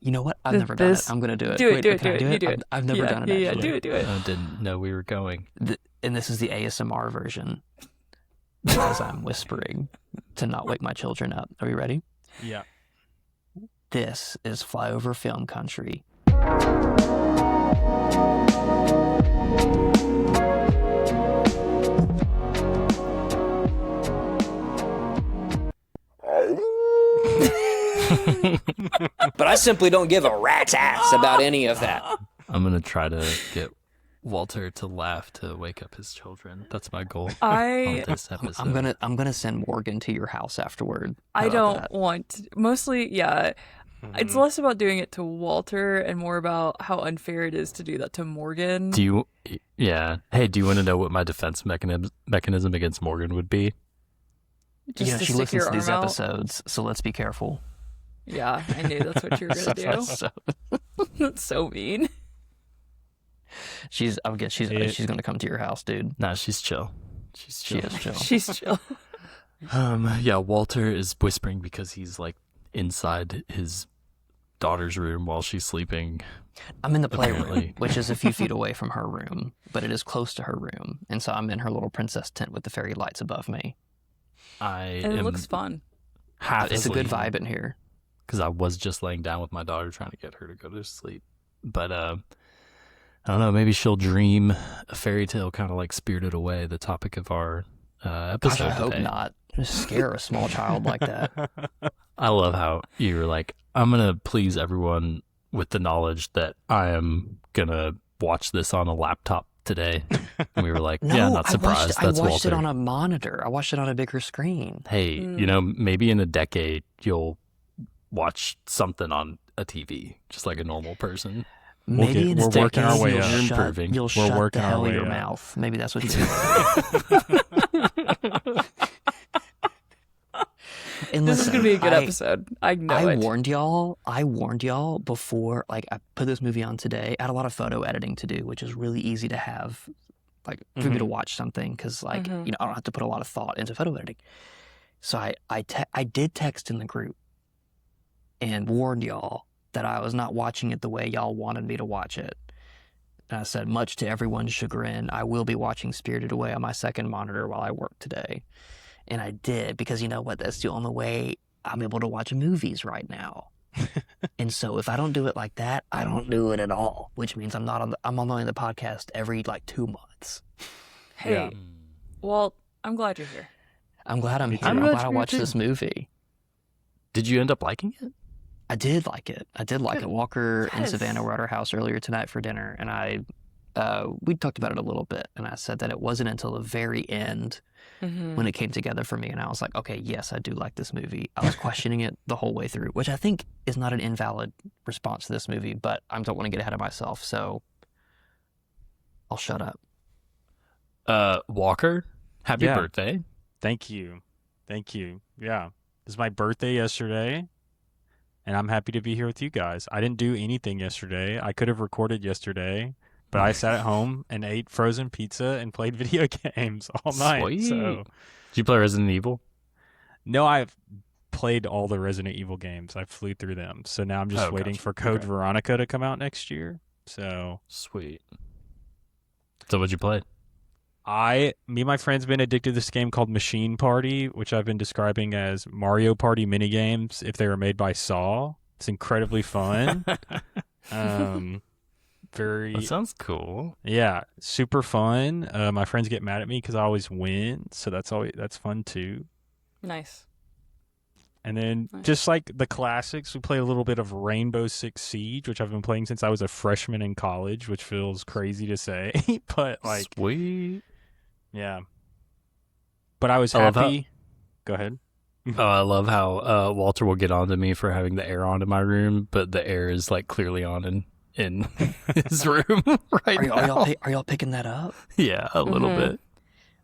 You know what? I've never done it. I'm gonna do it. Do it, Wait, do it, can I do it. You do I've, it. I've never done it Yeah, actually. do it. I didn't know we were going. And this is the ASMR version as I'm whispering to not wake my children up. Are you ready? Yeah. This is Flyover Film Country. But I simply don't give a rat's ass about any of that. I'm going to try to get Walter to laugh to wake up his children. That's my goal on this episode. I'm gonna send Morgan to your house afterward. I don't want to, mostly, yeah. It's less about doing it to Walter and more about how unfair it is to do that to Morgan. Hey, do you want to know what my defense mechanism against Morgan would be? Just to she stick listens your to these arm out? episodes, so let's be careful. Yeah, I knew that's what you were gonna do. That's so mean. She's gonna come to your house, dude. Nah, she's chill. She is chill. She's chill. Yeah, Walter is whispering because he's like inside his daughter's room while she's sleeping. I'm in the playroom, Apparently. which is a few feet away from her room, but it is close to her room, and so I'm in her little princess tent with the fairy lights above me. And it looks fun. It's a good vibe in here. Because I was just laying down with my daughter trying to get her to go to sleep. But I don't know, maybe she'll dream a fairy tale kind of like Spirited Away, the topic of our episode Gosh, I hope today. not. Just scare a small child like that. I love how you were like, I'm going to please everyone with the knowledge that I am going to watch this on a laptop today. And we were like, No, yeah, not surprised. I That's watched Walter. it on a monitor. I watched it on a bigger screen. Hey, maybe in a decade you'll watch something on a TV, just like a normal person. Maybe in a we're working our decade, way you'll up. shut, Improving. you'll We're shut working the our hell way your up. mouth. Maybe that's what you do. And This is listen, gonna be a good episode. I know I it. warned y'all before, like, I put this movie on today. I had a lot of photo editing to do, which is really easy to have, like, for me to watch something, because, like, I don't have to put a lot of thought into photo editing. So I did text in the group and warned y'all that I was not watching it the way y'all wanted me to watch it. And I said, much to everyone's chagrin, I will be watching Spirited Away on my second monitor while I work today. And I did, because you know what? That's the only way I'm able to watch movies right now. And so if I don't do it like that, I don't do it at all, which means I'm only on the podcast every like 2 months. Hey, Yeah. Walt, I'm glad you're here. I'm glad I'm here. I'm I'm glad glad I you're watched here, this movie. Did you end up liking it? I did like it. Walker and Yes. Savannah were at our house earlier tonight for dinner, and we talked about it a little bit, and I said that it wasn't until the very end when it came together for me, and I was like, okay, yes, I do like this movie. I was questioning it the whole way through, which I think is not an invalid response to this movie, but I don't want to get ahead of myself, so I'll shut up. Walker, happy Yeah. birthday. Thank you. Yeah. It was my birthday yesterday, and I'm happy to be here with you guys. I didn't do anything yesterday. I could have recorded yesterday, but I sat at home and ate frozen pizza and played video games all night. Sweet. So, Did you play Resident Evil? no, I've played all the Resident Evil games. I flew through them. So now I'm just waiting gotcha. for Code Okay. Veronica to come out next year. So Sweet. So what'd you play? me and my friends been addicted to this game called Machine Party, which I've been describing as Mario Party minigames if they were made by Saw. It's incredibly fun. Very, That sounds cool. yeah, super fun. My friends get mad at me because I always win, so that's fun too. Nice. And then Nice. just like the classics, we play a little bit of Rainbow Six Siege, which I've been playing since I was a freshman in college, which feels crazy to say, but like, Sweet. yeah. But I was I love how- happy. Go ahead. Oh, I love how Walter will get on to me for having the air on in my room, but the air is like clearly on in his room right now. Are y'all picking that up? Yeah, a little bit.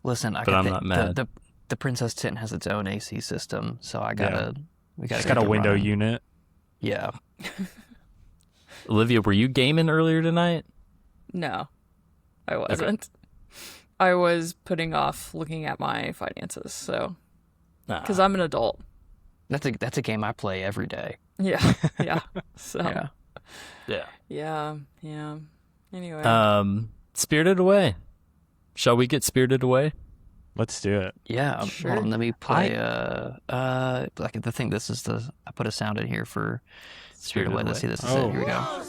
Listen, But I'm not mad. The princess tent has its own AC system, so we Yeah. gotta Just get got a it window running. unit. Yeah. Olivia, were you gaming earlier tonight? No, I wasn't. I was putting off looking at my finances, so Nah. because I'm an adult. That's a game I play every day. Yeah. Yeah. So Yeah. yeah. Anyway. Spirited Away. Shall we get Spirited Away? Let's do it. Yeah. Sure. Hold on, let me play like the thing. This is I put a sound in here for Spirited Away. Let's see, this is it. Here we go.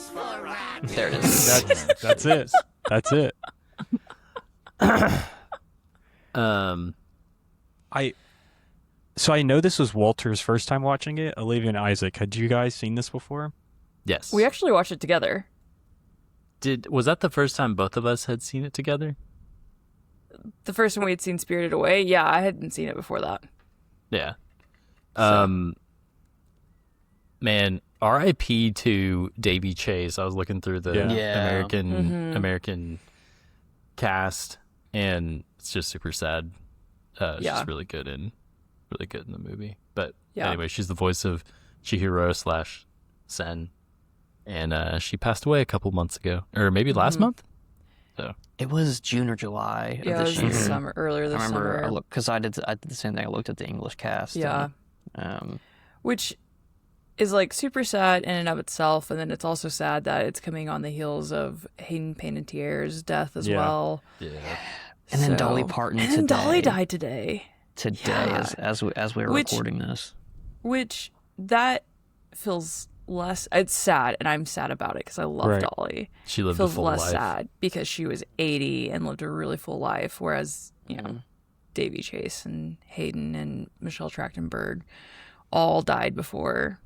There it is. That's it. That's it. So I know this was Walter's first time watching it. Olivia and Isaac, had you guys seen this before? Yes. We actually watched it together. Was that the first time both of us had seen it together? The first time we had seen Spirited Away, yeah, I hadn't seen it before that. Yeah. Man, R.I.P. to Davy Chase. I was looking through the American cast, and it's just super sad. It's just really good in the movie. But anyway, she's the voice of Chihiro / Sen, and she passed away a couple months ago, or maybe last month. So It was June or July Yeah, of it this was year. earlier this I remember summer. because I did the same thing. I looked at the English cast. Yeah. And, Which is like super sad in and of itself, and then it's also sad that it's coming on the heels of Hayden Panettiere's death as well. yeah. and then So- Dolly Parton And today. then Dolly died today. Today, as we were Which- recording this. Which that feels less. It's sad, and I'm sad about it because I love Right. Dolly. She lived a Feels full less life. sad because she was 80 and lived a really full life, whereas Davy Chase and Hayden and Michelle Trachtenberg all died before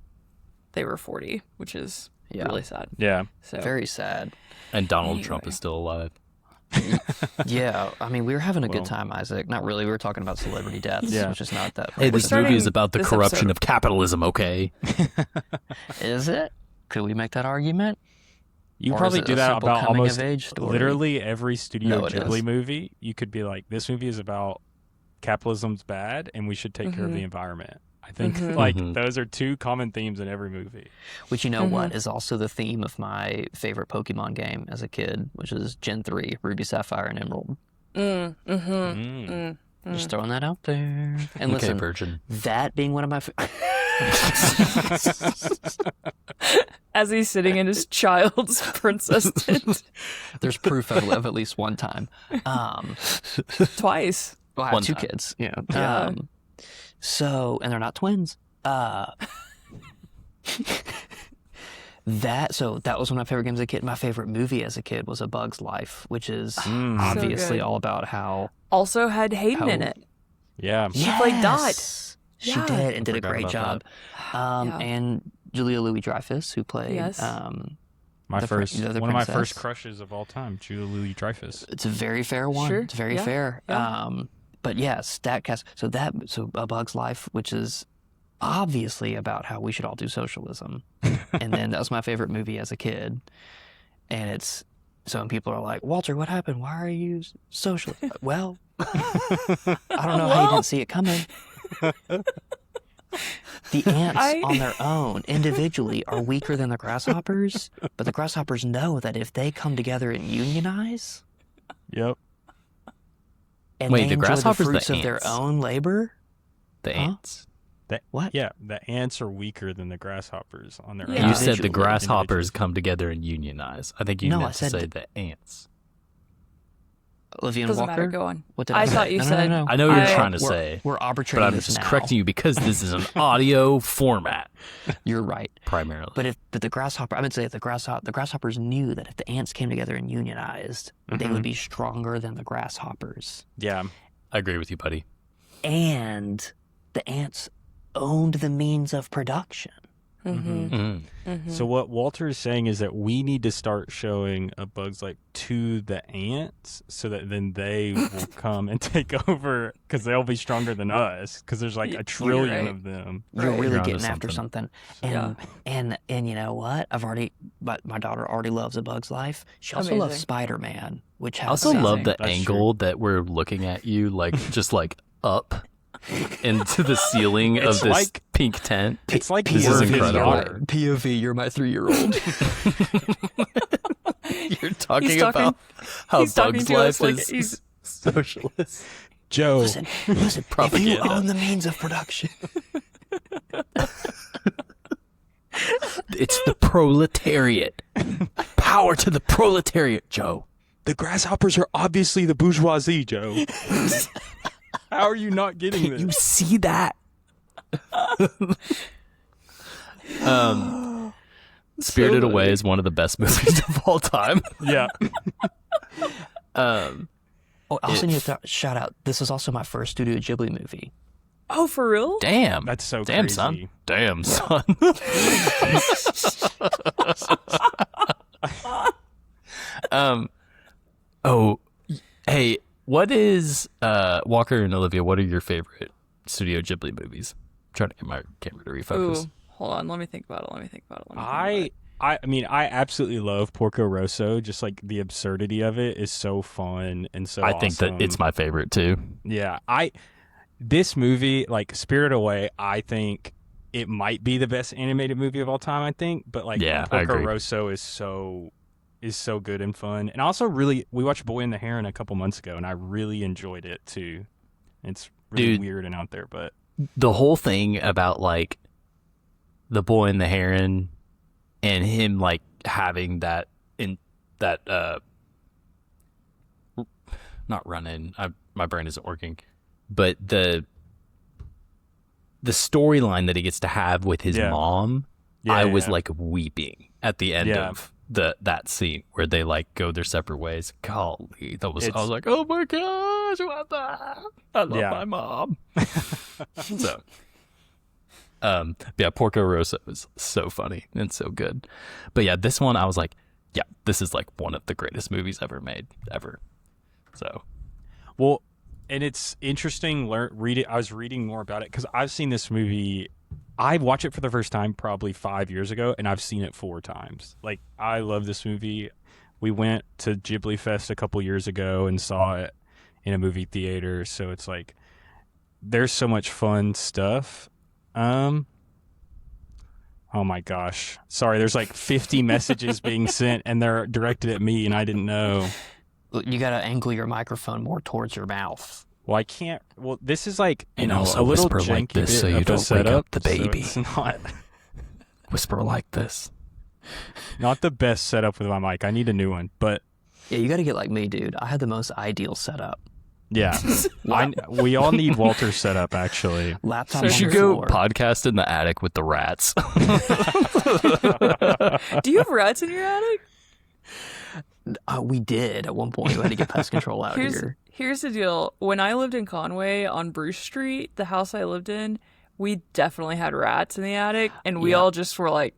they were 40, which is really sad. Yeah. So Very sad. And Donald Trump is still alive. Yeah, I mean, we were having a good Well- time, Isaac. Not really. We were talking about celebrity deaths, Yeah. which is not that. Hey, this starting movie is about the this corruption episode- of capitalism, okay? Is it? Could we make that argument? You Or probably is it do a that simple about coming almost of age story? literally every Studio No, it Ghibli is. movie. You could be like, this movie is about capitalism's bad and we should take care of the environment. I think those are two common themes in every movie. Which, you know what, is also the theme of my favorite Pokemon game as a kid, which is Gen 3, Ruby, Sapphire, and Emerald. Just throwing that out there. And Okay, listen, Virgin. that being one of my... as he's sitting in his child's princess tent There's proof of at least one time. twice. Well, I have One two time. kids. Yeah. Yeah. So, and they're not twins. That was one of my favorite games as a kid. My favorite movie as a kid was A Bug's Life, which is obviously good. all about how Also had Hayden in it. Yeah. She played Dot. She Yeah. did and did a Forgot great about job. And Julia Louis-Dreyfus, who played Yes. My the first, the one of my princess. first crushes of all time, Julia Louis-Dreyfus. It's a very fair one. Sure. It's very Yeah. fair. Yeah. But yeah, Statcast. So A Bug's Life, which is obviously about how we should all do socialism. And then that was my favorite movie as a kid. And it's so when people are like, Walter, what happened? Why are you socialist? Well, I don't know how you didn't see it coming. The ants on their own, individually, are weaker than the grasshoppers, but the grasshoppers know that if they come together and unionize, Yep. and Wait, they the enjoy grasshoppers the or the fruits of their ants? own labor, The ants. what? Yeah, the ants are weaker than the grasshoppers on their own. Yeah. You said the Individually. grasshoppers come together and unionize. I think you No, meant I to said say the- the ants. Olivia and Doesn't Walker? matter. Go on. What did I I say? thought you No, no, said- no, no. I know what you're I- trying to say, We're arbitrating but I'm this just now. correcting you because this is an audio format You're right. primarily. But the grasshopper, I would say if the grasshoppers knew that if the ants came together and unionized, they would be stronger than the grasshoppers. Yeah. I agree with you, buddy. And the ants owned the means of production. So what Walter is saying is that we need to start showing A Bug's Life to the ants so that then they will come and take over because they'll be stronger than us because there's like a trillion right. of them. You're Right. really You're onto getting after something. something. And you know what? My daughter already loves A Bug's Life. She also loves Amazing. Spider-Man, which has I also Amazing. love the That's angle that we're looking at you, like just like up into the ceiling of It's this like- pink tent. It's like This is we're his incredible. daughter. POV, you're my 3-year-old. You're talking He's talking- about how he's talking Bug's to us Life like is he's- socialist. Joe. Listen, if you Propaganda. own the means of production. It's the proletariat. Power to the proletariat, Joe. The grasshoppers are obviously the bourgeoisie, Joe. How are you not getting this? You see that? Spirited Away is one of the best movies of all time. Yeah. Oh, I also need to shout out. This is also my first Studio Ghibli movie. Oh, for real? Damn. That's so Damn, crazy. son. Damn, son. Oh, hey, what is Walker and Olivia? What are your favorite Studio Ghibli movies? I'm trying to get my camera to refocus. Ooh, hold on. Let me think about it. I mean, I absolutely love Porco Rosso. Just like the absurdity of it is so fun and so I think that it's my favorite too. Yeah, this movie, like Spirited Away, I think it might be the best animated movie of all time. I think, but like Porco Rosso is so good and fun, and also we watched Boy and the Heron a couple months ago, and I really enjoyed it too. It's really weird and out there, but the whole thing about like the Boy and the Heron and him like having that not running. My brain isn't working. But the storyline that he gets to have with his mom, I was like weeping at the end of that scene where they like go their separate ways. Golly, I was like, oh my gosh, what the? I love my mom. So, Porco Rosso is so funny and so good. But yeah, this one I was like, yeah, this is like one of the greatest movies ever made, ever. So, well. And it's interesting. I was reading more about it because I've seen this movie. I watched it for the first time probably 5 years ago, and I've seen it 4 times. Like, I love this movie. We went to Ghibli Fest a couple years ago and saw it in a movie theater. So it's like there's so much fun stuff. Oh my gosh, sorry. There's like 50 messages being sent, and they're directed at me, and I didn't know. You got to angle your microphone more towards your mouth. Well, I can't. Well, this is like and also a little whisper like this so you don't wake up the baby. So it's not whisper like this. Not the best setup with my mic. I need a new one. But yeah, you got to get like me, dude. I had the most ideal setup. Yeah, we all need Walter's setup actually. Laptop. So you should go podcast in the attic with the rats. Do you have rats in your attic? We did at one point. We had to get pest control out here. Here's the deal. When I lived in Conway on Bruce Street, the house I lived in, we definitely had rats in the attic, and we all just were like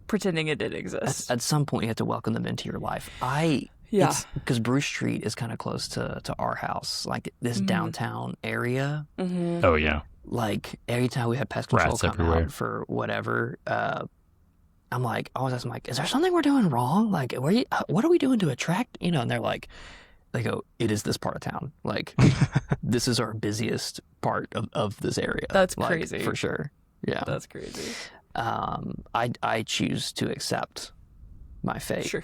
pretending it didn't exist. At some point, you have to welcome them into your life. Because Bruce Street is kind of close to our house, like this downtown area. Mm-hmm. Oh yeah. Like every time we had pest control rats come everywhere. Out for whatever. I'm like, I always ask them, like, is there something we're doing wrong? Like, what are we doing to attract, And they're like, they go, it is this part of town. Like, this is our busiest part of this area. That's like, crazy. For sure. Yeah. That's crazy. I choose to accept my fate. Sure.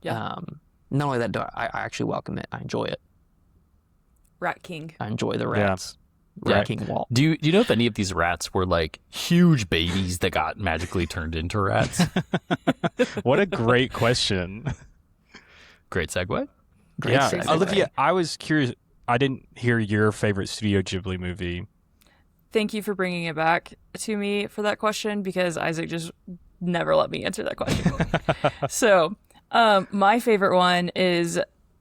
Yeah. Not only that, I actually welcome it. I enjoy it. Rat King. I enjoy the rats. Yeah. Rat King Walt. Do you know if any of these rats were like huge babies that got magically turned into rats? What a great question. Great segue. Great segue. Olivia, I was curious. I didn't hear your favorite Studio Ghibli movie. Thank you for bringing it back to me for that question, because Isaac just never let me answer that question. So, my favorite one is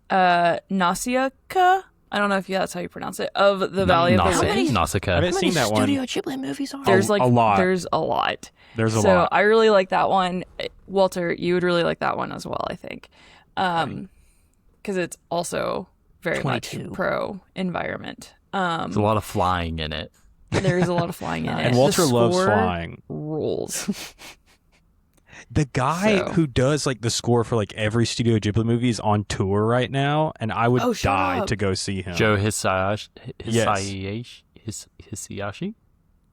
Nausicaa. I don't know if that's how you pronounce it. Of the Valley of the Wind. Nausicaa. I haven't seen that one. Studio Ghibli movies are There's like a lot. There's a lot. There's a so lot. I really like that one. Walter, you would really like that one as well, I think, because it's also very 22. much pro environment. There's a lot of flying in it. There's a lot of flying in it. And Walter The loves score flying. Rules. The guy who does like the score for like every Studio Ghibli movie is on tour right now, and I would die to go see him. Joe Hisaishi?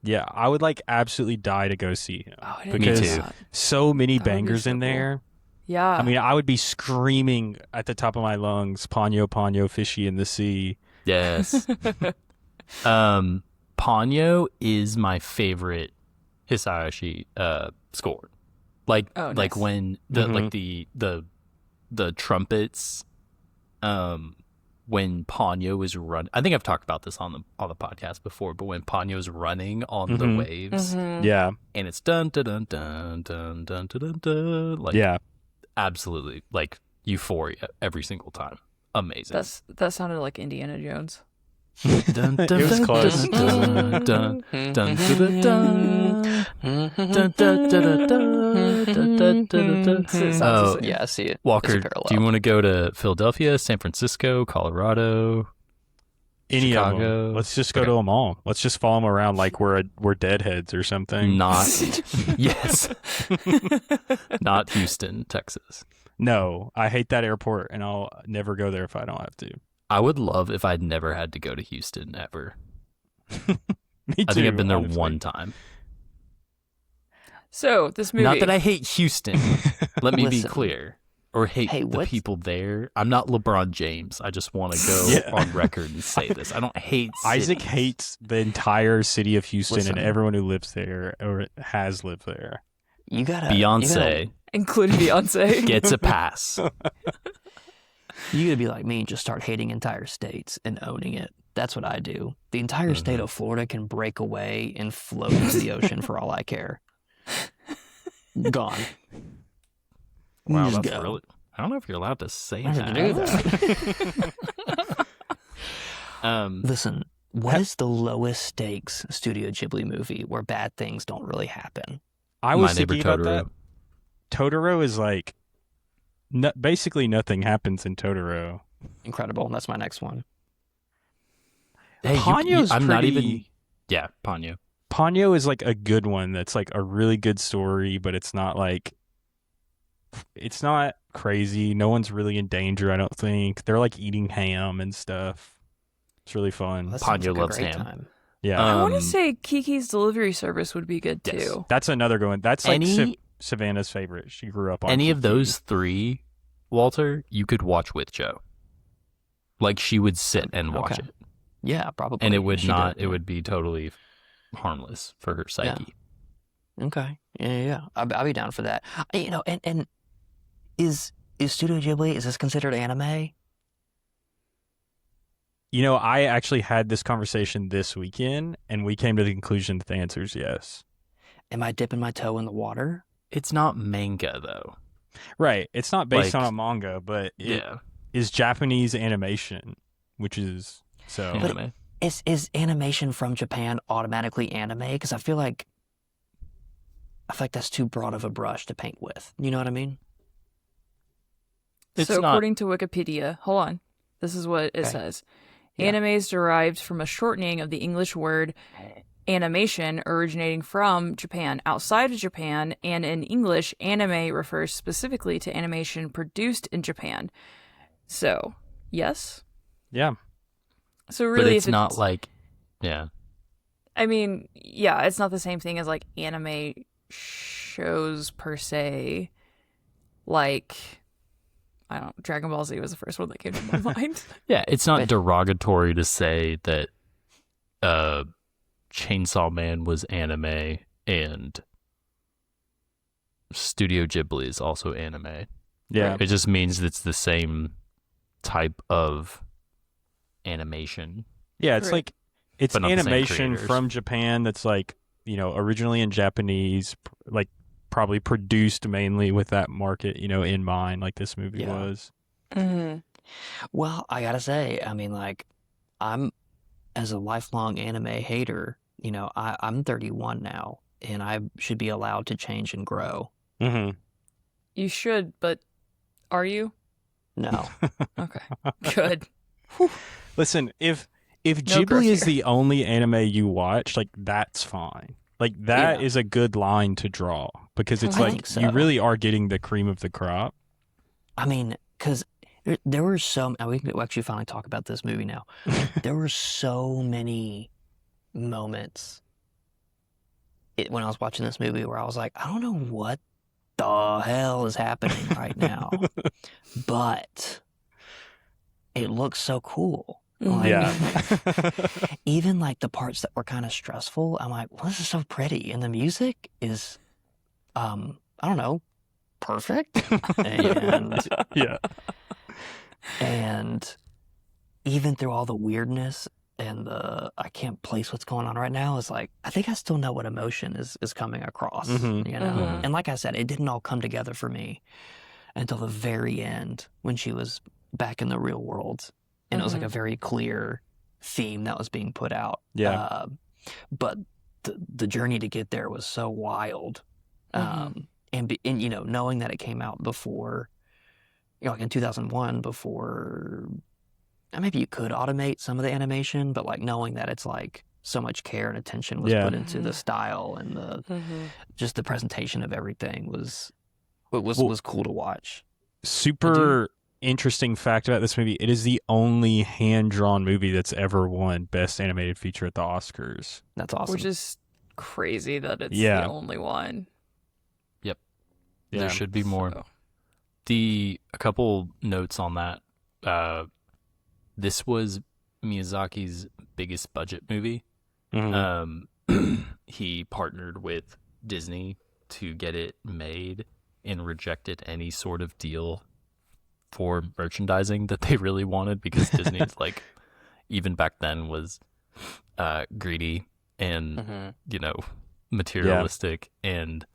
Yeah, I would like absolutely die to go see him. Oh, because Me too. so many That would be bangers so in cool. there. Yeah. I mean, I would be screaming at the top of my lungs, Ponyo, Ponyo, fishy in the sea. Yes. Ponyo is my favorite Hisashi scored. Like like when the like the trumpets when Ponyo was running. I think I've talked about this on the podcast before, but when Ponyo is running on the waves, yeah, and it's dun dun dun dun dun dun dun dun, dun like absolutely like euphoria every single time. Amazing. That sounded like Indiana Jones. Dun, dun, it was dun, close. Dun, dun, dun, dun, dun, dun, dun, dun, dun, dun, dun, dun, dun. Yeah, I see it. Walker, do you want to go to Philadelphia, San Francisco, Colorado, Any Chicago? of them? Let's just go to them all. Let's just follow them around like we're deadheads or something. Not yes, not Houston, Texas. No, I hate that airport, and I'll never go there if I don't have to. I would love if I'd never had to go to Houston ever. Me too. I think I've been there honestly. one time. So this movie. Not that I hate Houston. Let me be Listen. clear. Or hate the people there. I'm not LeBron James. I just want to go on record and say this. I don't hate Isaac cities. hates the entire city of Houston Listen. and everyone who lives there or has lived there. You gotta Beyonce including Beyonce. gets a pass. You gotta be like me and just start hating entire states and owning it. That's what I do. The entire state of Florida can break away and float into the ocean for all I care. Gone. Wow, Just that's go. really. I don't know if you're allowed to say I that. can do that. Listen, what is the lowest stakes Studio Ghibli movie where bad things don't really happen? I was My Neighbor thinking about Totoro. that. Totoro is like, basically nothing happens in Totoro. Incredible. That's my next one. Hey, Ponyo's I'm not pretty- even. Yeah, Ponyo. Ponyo is like a good one that's like a really good story, but it's not crazy. No one's really in danger, I don't think. They're like eating ham and stuff. It's really fun. That sounds Ponyo like a loves great ham. time. Yeah. I want to say Kiki's Delivery Service would be good too. Yes. That's another good one. That's like Any- Savannah's favorite. She grew up on Any of Kiki. those three, Walter, you could watch with Joe. Like she would sit and watch Okay. it, Yeah, probably. and it would She not. did. It would be totally harmless for her psyche. Okay. Yeah. I'll be down for that. You know, and is Studio Ghibli, is this considered anime? You know, I actually had this conversation this weekend, and we came to the conclusion that the answer is yes. Am I dipping my toe in the water? It's not manga though. Right. It's not based Like- on a manga, but it Yeah, is Japanese animation, which is so. But- anime. Is animation from Japan automatically anime? Because I feel like that's too broad of a brush to paint with. You know what I mean? It's So not- according to Wikipedia, hold on. This is what it Okay. says. Yeah. Anime is derived from a shortening of the English word animation originating from Japan. Outside of Japan and in English, anime refers specifically to animation produced in Japan. So, yes. Yeah. So really, but it's if not like, yeah. I mean, yeah, it's not the same thing as like anime shows per se. Like, I don't. Dragon Ball Z was the first one that came to my mind. Yeah, it's not But- derogatory to say that Chainsaw Man was anime and Studio Ghibli is also anime. Yeah. It just means it's the same type of animation. Yeah, it's Right. like it's But not the same animation creators. from Japan that's like, you know, originally in Japanese, like probably produced mainly with that market, you know, in mind, like this movie Yeah. was. Mm-hmm. Well, I gotta say, I mean, like, I'm, as a lifelong anime hater, you know, I'm 31 now, and I should be allowed to change and grow. Mm-hmm. You should, but are you? No. Okay, good. Listen, if No Ghibli growth is here. the only anime you watch, like that's fine. Like that Yeah. is a good line to draw because it's I like think so. you really are getting the cream of the crop. I mean, because there were so, and we can actually finally talk about this movie now. There were so many moments when I was watching this movie where I was like, I don't know what the hell is happening right now, but it looks so cool. Like, Yeah. even like the parts that were kind of stressful, I'm like, well, this is so pretty. And the music is, I don't know, perfect. And Yeah. and even through all the weirdness and the I can't place what's going on right now, is like I think I still know what emotion is coming across. Mhm. You know? And like I said, it didn't all come together for me until the very end when she was back in the real world. And it was like a very clear theme that was being put out. Yeah. But the journey to get there was so wild. And you know, knowing that it came out before, you know, like in 2001, before maybe you could automate some of the animation, but like knowing that it's like so much care and attention was put into the style and the just the presentation of everything was cool to watch. Super interesting fact about this movie: it is the only hand-drawn movie that's ever won Best Animated Feature at the Oscars. That's awesome. Which is crazy that it's the only one. Yep. Yeah. There should be more. So. A couple notes on that. This was Miyazaki's biggest budget movie. He partnered with Disney to get it made and rejected any sort of deal for merchandising that they really wanted, because Disney's like, even back then, was greedy and you know, materialistic, and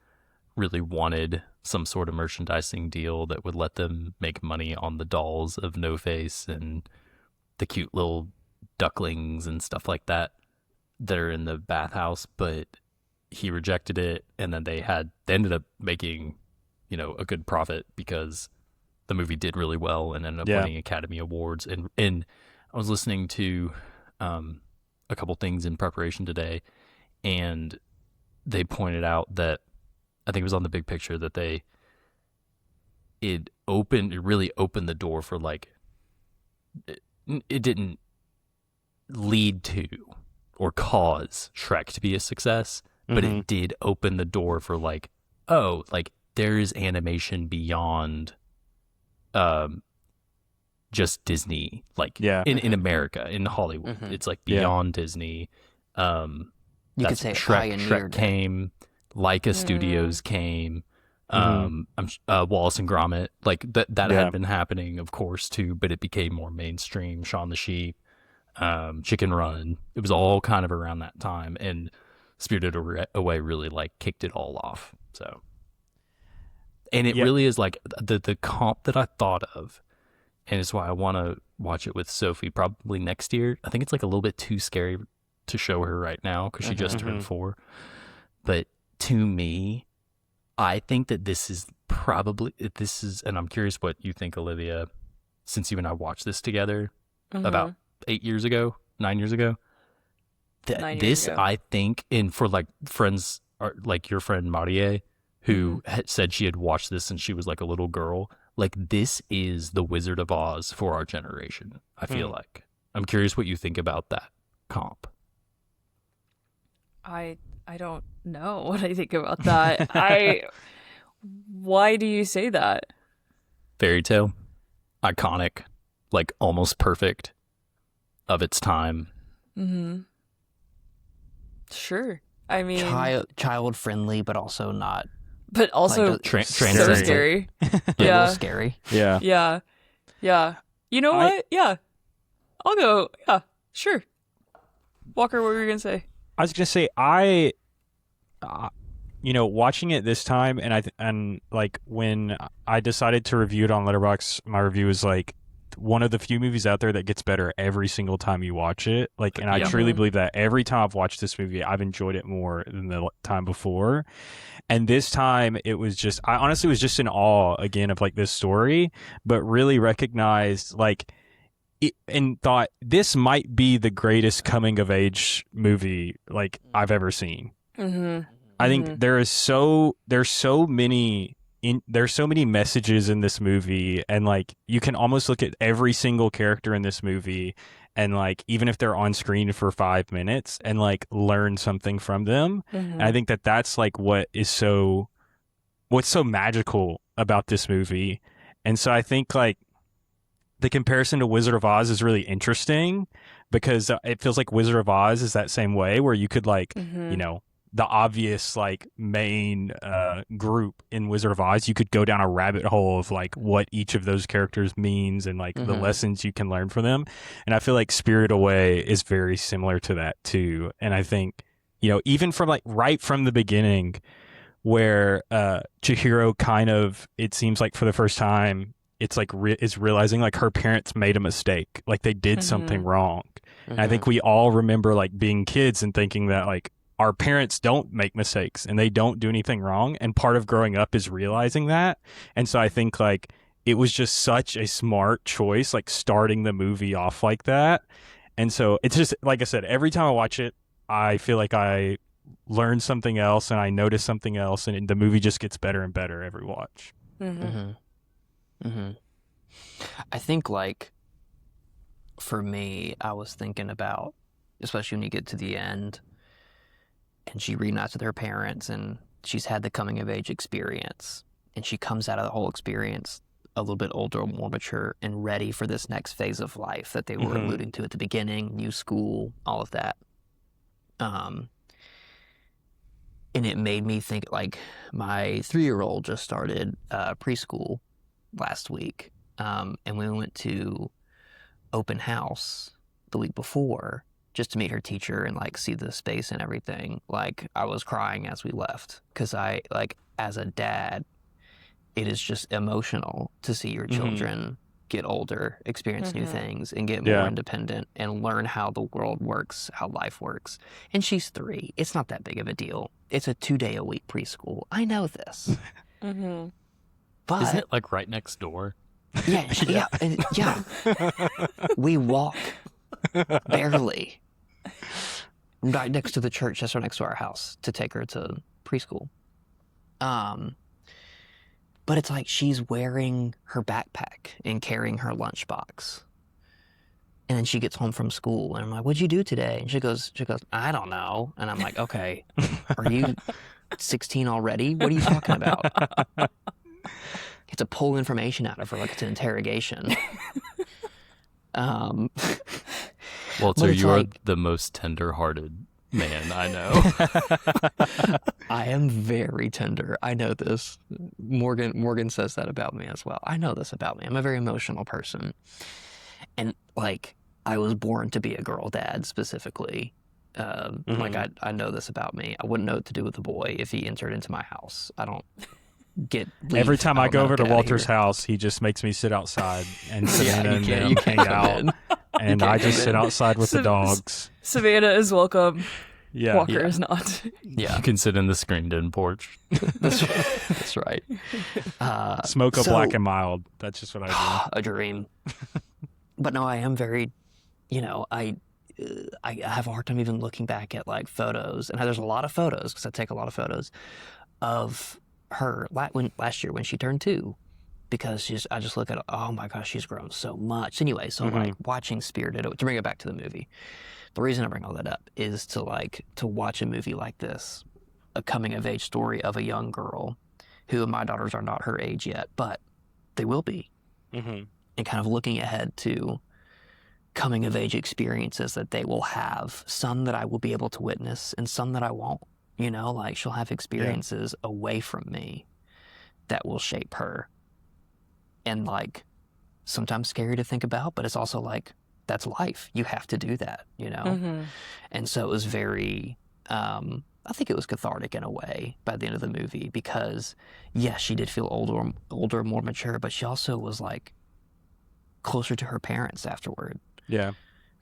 really wanted some sort of merchandising deal that would let them make money on the dolls of No Face and the cute little ducklings and stuff like that are in the bathhouse. But he rejected it, and then they ended up making, you know, a good profit because the movie did really well and ended up winning Academy Awards. And I was listening to a couple things in preparation today, and they pointed out that, I think it was on The Big Picture, that it really opened the door for, like, it didn't lead to or cause Shrek to be a success, but it did open the door for, like, oh, like, there is animation beyond just Disney, like in America, in Hollywood. It's like beyond Disney. You could say Shrek came, Leica Studios came, Wallace and Gromit, like that had been happening, of course, too, but it became more mainstream. Shaun the Sheep, Chicken Run, it was all kind of around that time, and Spirited Away really like kicked it all off. So, and it really is like the comp that I thought of, and it's why I want to watch it with Sophie probably next year. I think it's like a little bit too scary to show her right now because she just turned 4. But to me, I think that this is, and I'm curious what you think, Olivia, since you and I watched this together about 9 years ago. I think, and for like friends, like your friend Marie, who had said she had watched this and she was like a little girl, like this is the Wizard of Oz for our generation, I feel like. I'm curious what you think about that comp. I don't know what I think about that. Why do you say that? Fairy tale, iconic, like almost perfect of its time. Sure. I mean, child friendly, but also not. But also like so scary. A little scary. Yeah. You know what? Yeah. I'll go. Yeah. Sure. Walker, what were you gonna say? I was gonna say watching it this time, and like when I decided to review it on Letterboxd, my review was like one of the few movies out there that gets better every single time you watch it. Like, and I truly believe that every time I've watched this movie, I've enjoyed it more than the time before. And this time, it was just, I honestly was just in awe again of like this story, but really recognized like and thought this might be the greatest coming of age movie like I've ever seen. I think there's so many messages in this movie, and like you can almost look at every single character in this movie, and like even if they're on screen for 5 minutes, and like learn something from them. And I think that's like what's so magical about this movie. And so I think like the comparison to Wizard of Oz is really interesting because it feels like Wizard of Oz is that same way where you could like, you know, the obvious like main group in Wizard of Oz, you could go down a rabbit hole of like what each of those characters means and like the lessons you can learn from them. And I feel like Spirited Away is very similar to that too. And I think, you know, even from like right from the beginning where Chihiro kind of, it seems like for the first time, it's like is realizing like her parents made a mistake, like they did something wrong. And I think we all remember like being kids and thinking that like our parents don't make mistakes and they don't do anything wrong. And part of growing up is realizing that. And so I think like it was just such a smart choice, like starting the movie off like that. And so it's just, like I said, every time I watch it, I feel like I learn something else and I notice something else, and the movie just gets better and better every watch. I think like for me, I was thinking about, especially when you get to the end and she reunites with her parents and she's had the coming of age experience and she comes out of the whole experience a little bit older, more mature, and ready for this next phase of life that they were alluding to at the beginning, new school, all of that. And it made me think, like, my 3-year-old just started preschool last week, and we went to open house the week before just to meet her teacher and, like, see the space and everything. Like, I was crying as we left because I, like, as a dad, it is just emotional to see your children get older, experience new things, and get more independent and learn how the world works, how life works. And she's 3. It's not that big of a deal. It's a 2-day-a-week preschool. I know this. But isn't it like right next door? Yeah. We walk barely right next to the church, just right next to our house, to take her to preschool. But it's like she's wearing her backpack and carrying her lunchbox. And then she gets home from school and I'm like, "What'd you do today?" And she goes, "I don't know." And I'm like, "Okay, are you 16 already? What are you talking about?" You have to pull information out of her like it's an interrogation. Walter, you are the most tender-hearted man I know. I am very tender. I know this. Morgan says that about me as well. I know this about me. I'm a very emotional person. And, like, I was born to be a girl dad specifically. Like, I know this about me. I wouldn't know what to do with a boy if he entered into my house. I don't Every time I go over to Walter's house, he just makes me sit outside and Savannah and them hang out. And I just sit outside with the dogs. Savannah is welcome. Yeah. Walker is not. Yeah. You can sit in the screened-in porch. That's right. Smoke a black and mild. That's just what I do. A dream. But no, I am very, you know, I have a hard time even looking back at like photos, and there's a lot of photos because I take a lot of photos of her last year when she turned 2, because I just look at, oh my gosh, she's grown so much. Anyway, so like watching Spirited, to bring it back to the movie, the reason I bring all that up is to watch a movie like this, a coming of age story of a young girl who my daughters are not her age yet, but they will be. And kind of looking ahead to coming of age experiences that they will have, some that I will be able to witness and some that I won't. You know, like she'll have experiences away from me that will shape her. And like sometimes scary to think about, but it's also like, that's life. You have to do that, you know? And so it was very, I think it was cathartic in a way by the end of the movie because, yes, she did feel older, more mature, but she also was like closer to her parents afterward. Yeah.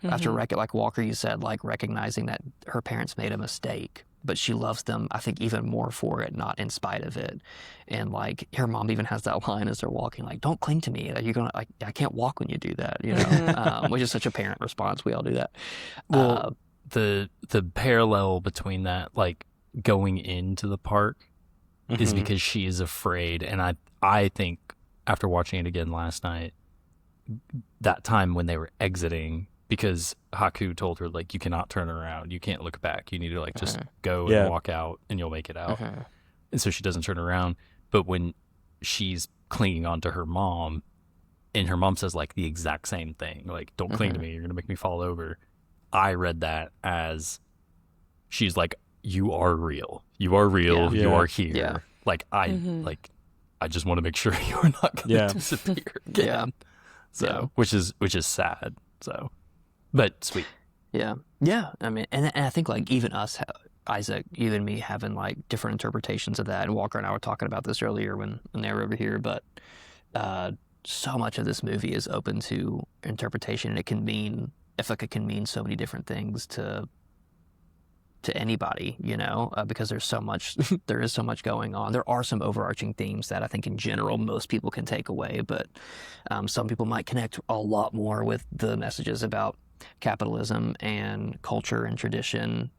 After, like Walker, you said, like recognizing that her parents made a mistake, but she loves them, I think, even more for it, not in spite of it. And like her mom even has that line as they're walking, like, "Don't cling to me. You're gonna, like, I can't walk when you do that," you know, which is such a parent response. We all do that. Well, the parallel between that, like going into the park, is because she is afraid, and I think after watching it again last night, that time when they were exiting, because Haku told her, like, you cannot turn around, you can't look back, you need to like just go and walk out and you'll make it out. And so she doesn't turn around, but when she's clinging on to her mom and her mom says like the exact same thing, like, don't cling to me, you're gonna make me fall over. I read that as she's like, you are real, you are real, you are here. Like I just want to make sure you're not gonna disappear again. So which is sad. So, but sweet. Yeah. I mean, and I think like even us, Isaac, even me, having like different interpretations of that. And Walker and I were talking about this earlier when they were over here. But so much of this movie is open to interpretation, and it can mean so many different things to anybody, because there is so much going on. There are some overarching themes that I think in general most people can take away, but some people might connect a lot more with the messages about capitalism and culture and tradition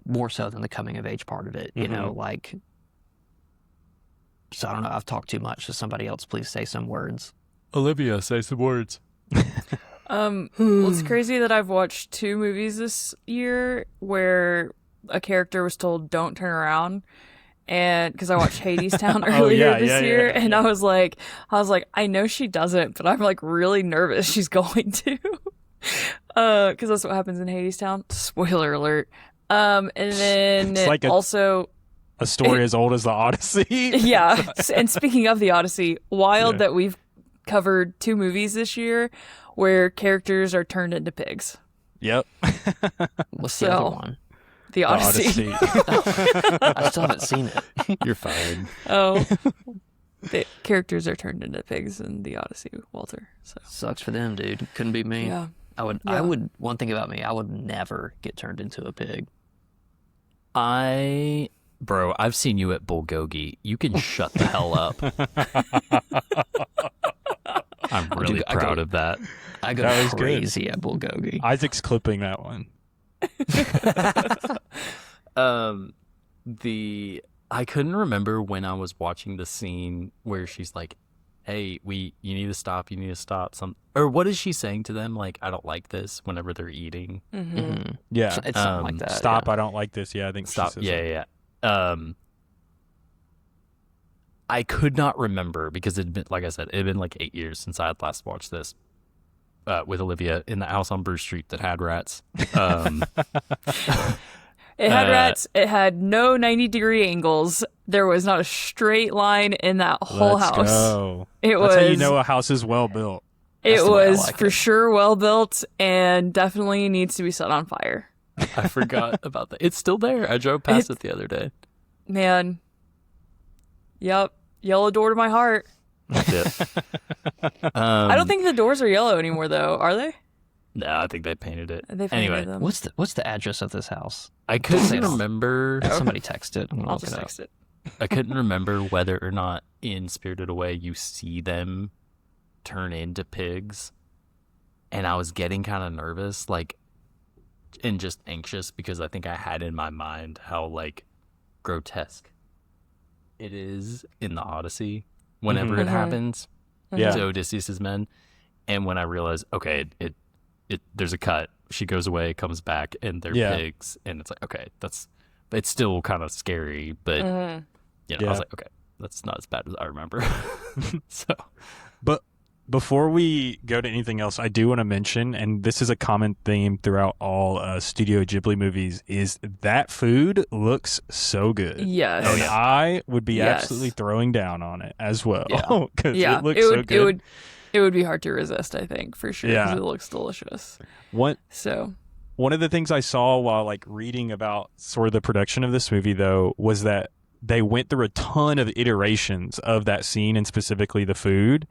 more so than the coming of age part of it. So I don't know, I've talked too much. So somebody else please say some words. Olivia, say some words. Well, it's crazy that I've watched 2 movies this year where a character was told don't turn around, and because I watched Hades Town earlier this year, and I was like, I know she doesn't, but I'm like really nervous she's going to, because that's what happens in Hades Town. Spoiler alert. And then it's like also a story as old as the Odyssey. Yeah, and speaking of the Odyssey, wild that we've covered 2 movies this year where characters are turned into pigs. Yep. What's the other one? The Odyssey. I still haven't seen it. You're fine. Oh. The characters are turned into pigs in the Odyssey, Walter. So sucks for them, dude. Couldn't be me. Yeah. I would one thing about me, I would never get turned into a pig. Bro, I've seen you at Bulgogi. You can shut the hell up. I'm really proud of that. I go crazy at Bulgogi. Isaac's clipping that one. I couldn't remember when I was watching the scene where she's like, hey, you need to stop. Or what is she saying to them? Like, I don't like this whenever they're eating. Mm-hmm. Yeah. It's something like that. Stop, I don't like this. Yeah, I think stop. She says I could not remember because it'd been, like I said, it'd been like 8 years since I had last watched this with Olivia in the house on Bruce Street that had rats. It had rats. It had no 90-degree angles. There was not a straight line in that whole house. Go. That's how you know a house is well built. It was for sure well built and definitely needs to be set on fire. I forgot about that. It's still there. I drove past it the other day. Man. Yep. Yellow door to my heart. That's it. I don't think the doors are yellow anymore, though. Are they? No, I think they painted it. Anyway, them. What's the address of this house? I couldn't remember. Somebody text it. I'll just text it. I couldn't remember whether or not in Spirited Away you see them turn into pigs, and I was getting kind of nervous, and just anxious because I think I had in my mind how grotesque it is in the Odyssey whenever it happens to Odysseus's men, and when I realized, okay, it there's a cut, she goes away, comes back, and they're pigs, and it's like, okay, it's still kind of scary, but I was like, okay, that's not as bad as I remember. So, but before we go to anything else, I do want to mention, and this is a common theme throughout all Studio Ghibli movies, is that food looks so good. Yes. And I would be absolutely throwing down on it as well. Because it looks so good. It would be hard to resist, I think, for sure, because it looks delicious. One of the things I saw while reading about sort of the production of this movie, though, was that they went through a ton of iterations of that scene, and specifically the food.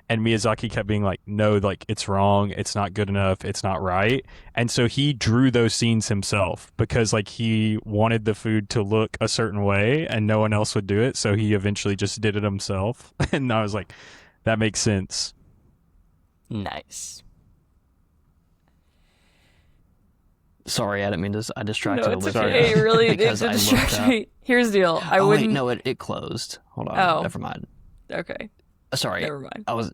And Miyazaki kept being like, no, it's wrong. It's not good enough. It's not right. And so he drew those scenes himself because he wanted the food to look a certain way and no one else would do it. So he eventually just did it himself. And I was like, that makes sense. Nice. Sorry, I didn't mean to. I distracted Olivia. No, it's okay. It really did distract me. Here's the deal. Wait, no, it closed. Hold on. Never mind. Okay. Sorry. Never mind. The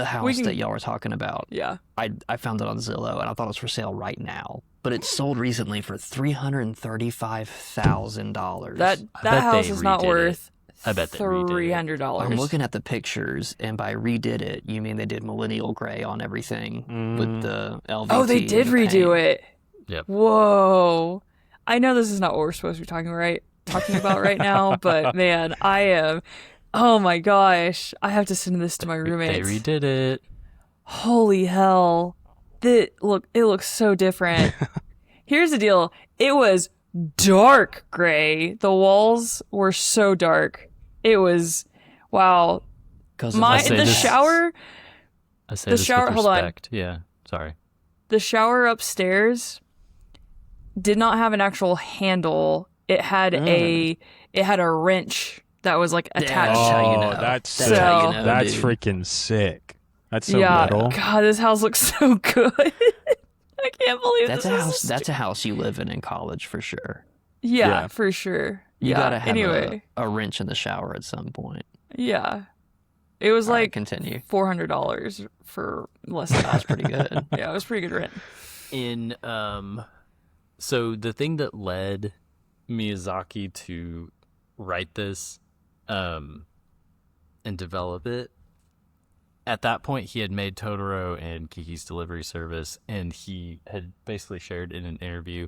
house that y'all were talking about. Yeah. I found it on Zillow, and I thought it was for sale right now. But it sold recently for $335,000. That house is not worth I bet they redid it. $300. I'm looking at the pictures, and by redid it, you mean they did millennial gray on everything with the LVT. Oh, they did redo it. Yep. Whoa. I know this is not what we're supposed to be talking about right now, but man, I am. Oh my gosh, I have to send this to my roommates. They redid it. Holy hell! It looks so different. Here's the deal: it was dark gray. The walls were so dark. It was wow. Shower. I say this shower. with Hold on. respect. Yeah. Sorry. The shower upstairs did not have an actual handle. It had a wrench that was like attached. That's how you know. That's how you know, that's dude. freaking sick. That's so Yeah, metal. God, this house looks so good. I can't believe That's this a is house. That's a house you live in college for sure. Yeah, for sure. You gotta have anyway. a wrench in the shower at some point. Yeah. It was All right, like continue. $400 for less than That's that. pretty good. Yeah, it was pretty good rent. So the thing that led Miyazaki to write this and develop it, at that point he had made Totoro and Kiki's Delivery Service, and he had basically shared in an interview,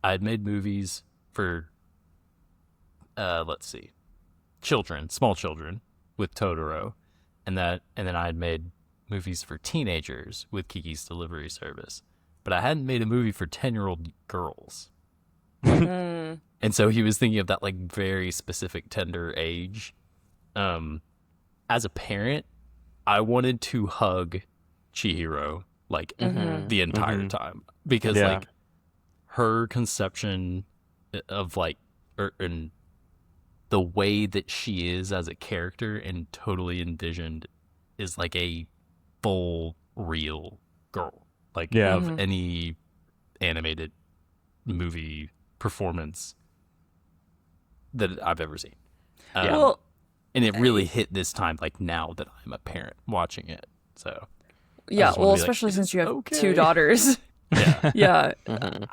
I had made movies for small children with Totoro, and then I had made movies for teenagers with Kiki's Delivery Service, but I hadn't made a movie for 10-year-old girls. And so he was thinking of that like very specific tender age. As a parent, I wanted to hug Chihiro like the entire time, because like her conception of like and the way that she is as a character and totally envisioned is like a full real girl, like of any animated movie performance that I've ever seen. Well, and it really hit this time, like now that I'm a parent watching it. So yeah, just wanna be like, especially since you have okay. 2 daughters. yeah, Yeah. and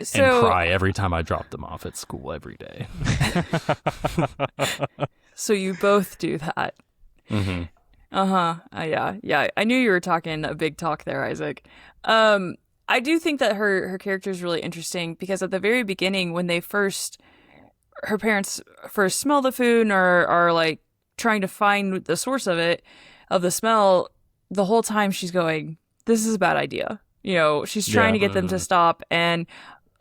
So cry every time I drop them off at school every day. so you both do that. Mm-hmm. Yeah. I knew you were talking a big talk there, Isaac. I do think that her character is really interesting because at the very beginning, when her parents first smell the food or are like trying to find the source of the smell, the whole time she's going, this is a bad idea. You know, she's trying to get them to stop. And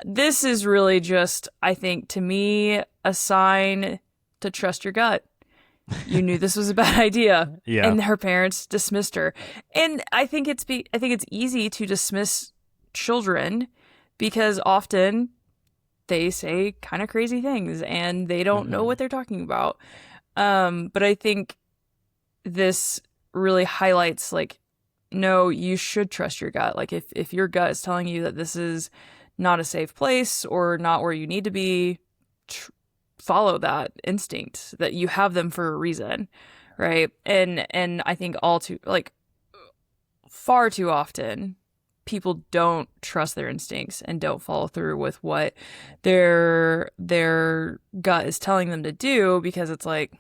this is really just, I think, to me, a sign to trust your gut. You knew this was a bad idea. Yeah. And her parents dismissed her. And I think it's easy to dismiss children because often they say kind of crazy things and they don't know what they're talking about. But I think this really highlights like, no, you should trust your gut. Like if your gut is telling you that this is not a safe place or not where you need to be, follow that instinct, that you have them for a reason, right? And I think far too often people don't trust their instincts and don't follow through with what their gut is telling them to do because it's like,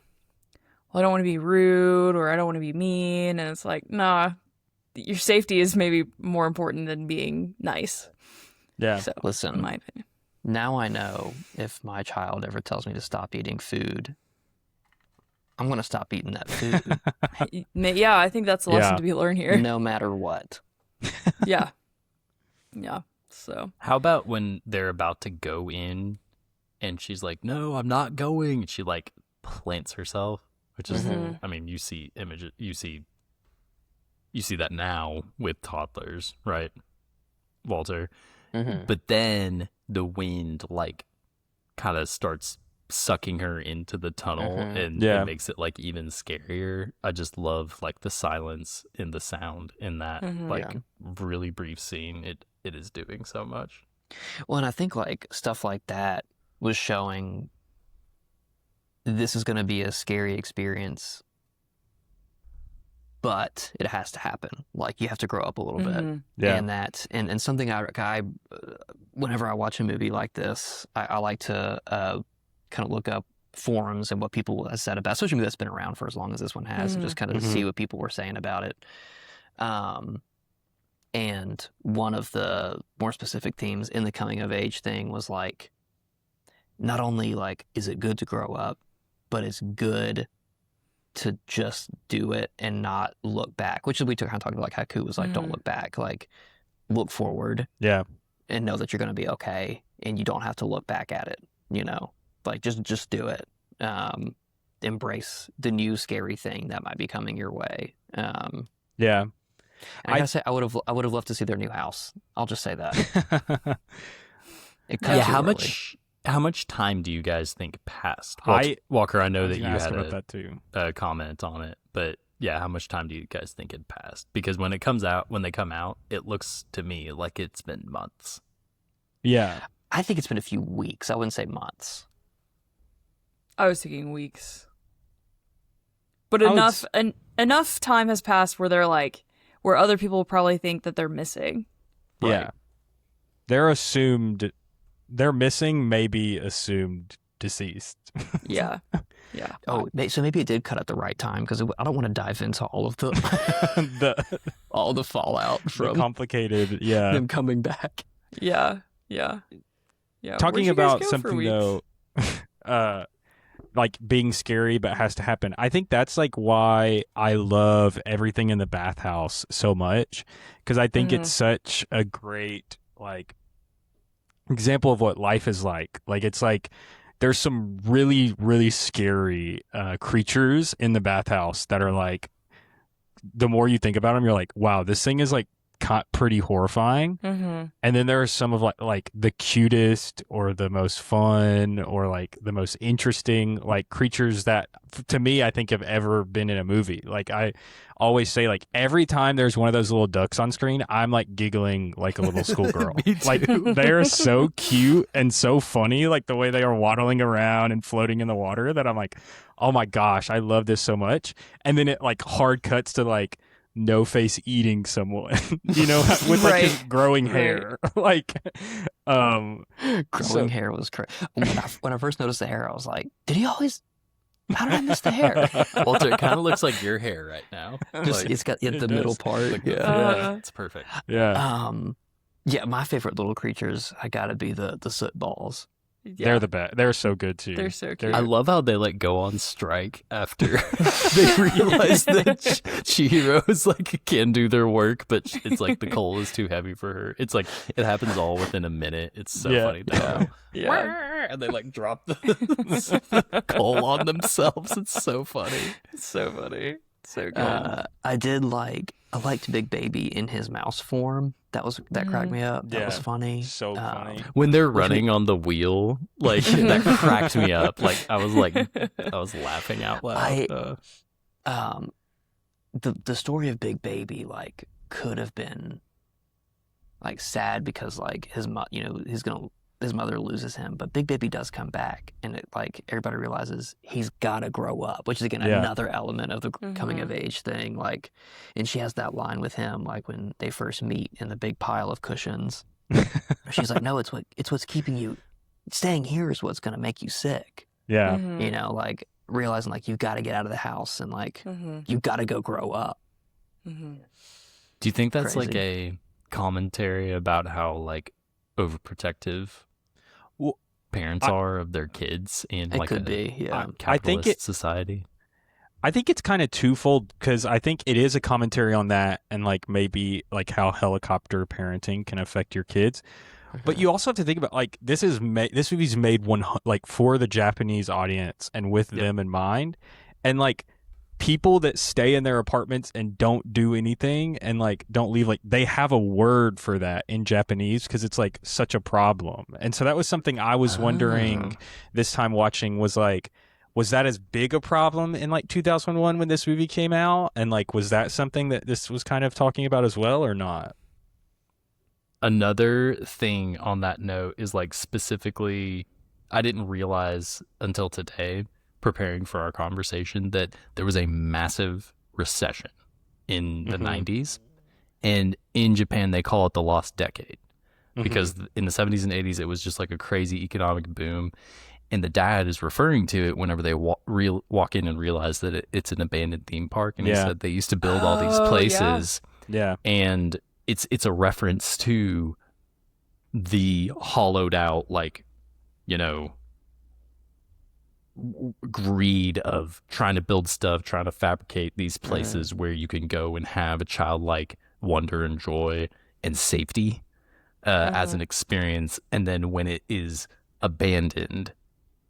well, I don't want to be rude or I don't want to be mean, and it's like, nah, your safety is maybe more important than being nice. Yeah. So, Listen, in my opinion. Now I know if my child ever tells me to stop eating food, I'm going to stop eating that food. Yeah, I think that's a lesson to be learned here. No matter what. Yeah. So How about when they're about to go in and she's like, no, I'm not going. She like plants herself, which is, I mean, you see images, you see that now with toddlers, right, Walter? But then the wind like kind of starts sucking her into the tunnel and it makes it like even scarier. I just love like the silence in the sound in that really brief scene. It is doing so much. Well, and I think like stuff like that was showing this is going to be a scary experience, but it has to happen. Like you have to grow up a little bit. Yeah. And that, and something I whenever I watch a movie like this, I like to kind of look up forums and what people have said about, especially that's been around for as long as this one has, and just kind of see what people were saying about it. And one of the more specific themes in the coming of age thing was like, not only like, is it good to grow up, but it's good to just do it and not look back, which is we kind of talked about, like Haku was like, don't look back, like look forward. Yeah. And know that you're going to be okay, and you don't have to look back at it, you know, like just do it. Embrace the new scary thing that might be coming your way. Yeah. I gotta say, I would have loved to see their new house. I'll just say that. How much time do you guys think passed? Walker, I know that you had a comment on it, but yeah, how much time do you guys think it passed? Because when they come out, it looks to me like it's been months. Yeah. I think it's been a few weeks. I wouldn't say months. I was thinking weeks. But enough time has passed where they're like, where other people probably think that they're missing. Yeah. Right. They're missing, maybe assumed deceased. Yeah. Yeah. Oh, so maybe it did cut at the right time, because I don't want to dive into all of all the fallout from the complicated, them coming back. Yeah. Yeah. Yeah. Talking about something though, like being scary but has to happen. I think that's like why I love Everything in the Bathhouse so much, because I think it's such a great like example of what life is like. Like it's like there's some really, really scary creatures in the bathhouse that are like, the more you think about them, you're like, wow, this thing is like pretty horrifying. And then there are some of like the cutest or the most fun or like the most interesting like creatures that to me I think have ever been in a movie. Like I always say, like every time there's one of those little ducks on screen, I'm like giggling like a little schoolgirl. Like they're so cute and so funny, like the way they are waddling around and floating in the water, that I'm like, oh my gosh, I love this so much. And then it like hard cuts to like No Face eating someone, you know, with like his growing hair. Like, growing hair was crazy. When I first noticed the hair, I was like, how did I miss the hair? Walter, it kind of looks like your hair right now. Just, it's got the middle part. Like yeah, it's perfect. Yeah. Yeah, my favorite little creatures, I gotta be the soot balls. Yeah. They're the best. They're so good too. They're so cute. I love how they like go on strike after they realize that Chihiro's like can do their work, but it's like the coal is too heavy for her. It's like it happens all within a minute. It's so funny. Yeah. And they like drop the coal on themselves. It's so funny. It's so funny. So good. I liked Big Baby in his mouse form. That cracked me up. That was funny. So funny. When they're running on the wheel, like that cracked me up. Like I was laughing out loud. The story of Big Baby like could have been like sad because like his mother loses him, but Big Baby does come back, and it like everybody realizes he's got to grow up, which is again another element of the coming of age thing. Like, and she has that line with him like when they first meet in the big pile of cushions. She's like, "No, it's what's keeping you staying here is what's going to make you sick." Yeah, you know, like realizing like you got to get out of the house and like you got to go grow up. Do you think that's Crazy. like a commentary about how like overprotective parents are of their kids in like could be, capitalist society? I think it's kind of twofold, because I think it is a commentary on that and like maybe like how helicopter parenting can affect your kids. But you also have to think about like this movie's made like for the Japanese audience and with them in mind, and like people that stay in their apartments and don't do anything and like don't leave, like they have a word for that in Japanese because it's like such a problem. And so that was something I was wondering this time watching, was like, was that as big a problem in like 2001 when this movie came out? And like, was that something that this was kind of talking about as well or not? Another thing on that note is like specifically, I didn't realize until today, preparing for our conversation, that there was a massive recession in the 90s. And in Japan, they call it the lost decade because in the 70s and 80s, it was just like a crazy economic boom. And the dad is referring to it whenever they walk in and realize that it's an abandoned theme park. And he said they used to build all these places. Yeah. And it's a reference to the hollowed out, like, you know, greed of trying to build stuff, trying to fabricate these places where you can go and have a childlike wonder and joy and safety as an experience. And then when it is abandoned,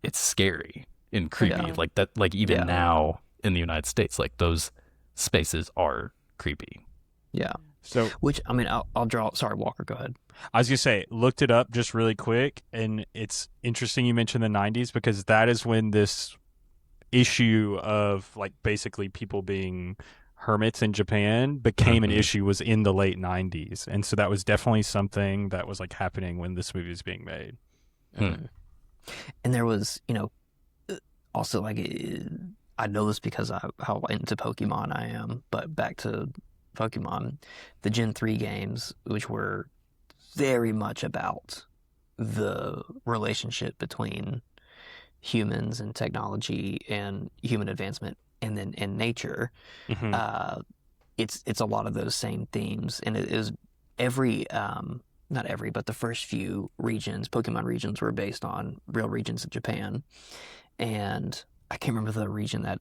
it's scary and creepy. Like that, like even now in the United States, like those spaces are creepy. Yeah. So, which, I mean, I'll draw. Sorry, Walker, go ahead. I was gonna say, looked it up just really quick, and it's interesting you mentioned the 90s because that is when this issue of like basically people being hermits in Japan became an issue, was in the late 90s, and so that was definitely something that was like happening when this movie was being made. And there was, you know, also like I know this because how into Pokemon I am, but back to Pokemon, the Gen 3 games, which were very much about the relationship between humans and technology and human advancement and then in nature. It's a lot of those same themes, and it is not every, but the first few regions, Pokemon regions, were based on real regions of Japan. And I can't remember the region that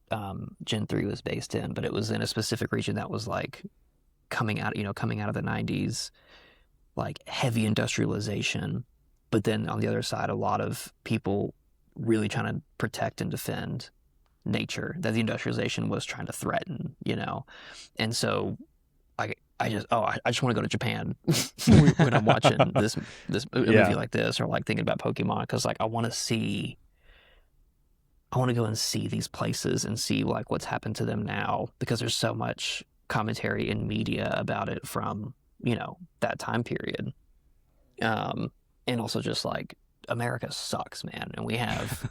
Gen 3 was based in, but it was in a specific region that was like coming out of the 90s, like heavy industrialization. But then on the other side, a lot of people really trying to protect and defend nature that the industrialization was trying to threaten, you know? And so I just want to go to Japan when I'm watching this movie like this, or like thinking about Pokemon, because like I want to go and see these places and see like what's happened to them now, because there's so much commentary in media about it from, you know, that time period. And also just like America sucks, man, and we have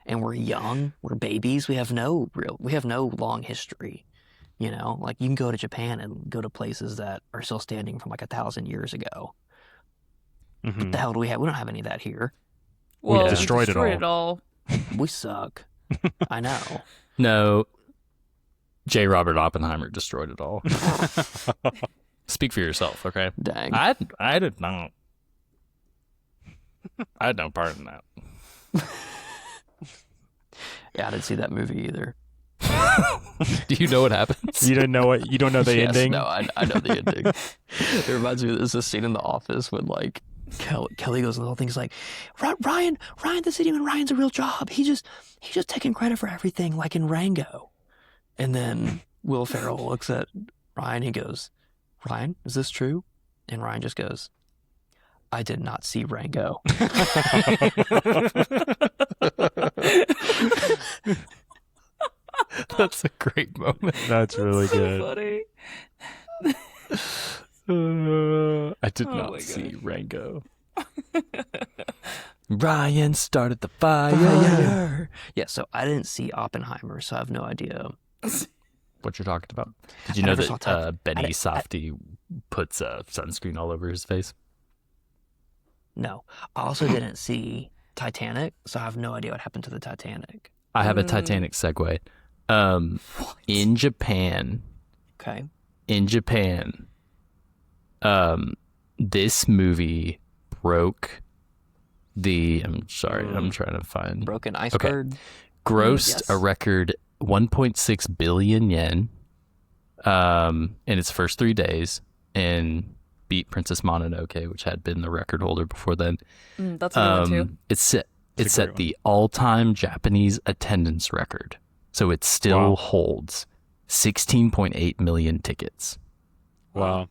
and we're young, we're babies, we have no long history. You know, like you can go to Japan and go to places that are still standing from like 1,000 years ago. What the hell do we have? We don't have any of that here. Well, we destroyed it all. We suck. I know. No, J. Robert Oppenheimer destroyed it all. Speak for yourself, okay? Dang. I did not. I had no part in that. Yeah, I didn't see that movie either. Do you know what happens? You don't know the Yes, ending? No, I know the ending. It reminds me, there's a scene in The Office when like Kelly goes and the whole thing's like, Ryan, this isn't even Ryan's a real job. He's just taking credit for everything, like in Rango. And then Will Ferrell looks at Ryan, he goes, Ryan, is this true? And Ryan just goes, I did not see Rango. That's a great moment. That's really good. Funny. I did not see Rango. Ryan started the fire. Yeah, so I didn't see Oppenheimer, so I have no idea what you're talking about. Did you know that Benny Safdie puts sunscreen all over his face? No. I also didn't see Titanic, so I have no idea what happened to the Titanic. I have a Titanic segue. In Japan. Okay. In Japan, this movie broke I'm trying to find. Broken Iceberg. Okay. Grossed a record 1.6 billion yen in its first 3 days, and beat Princess Mononoke, which had been the record holder before then. That's a good one too. It set the all-time Japanese attendance record. So it still holds 16.8 million tickets. Wow.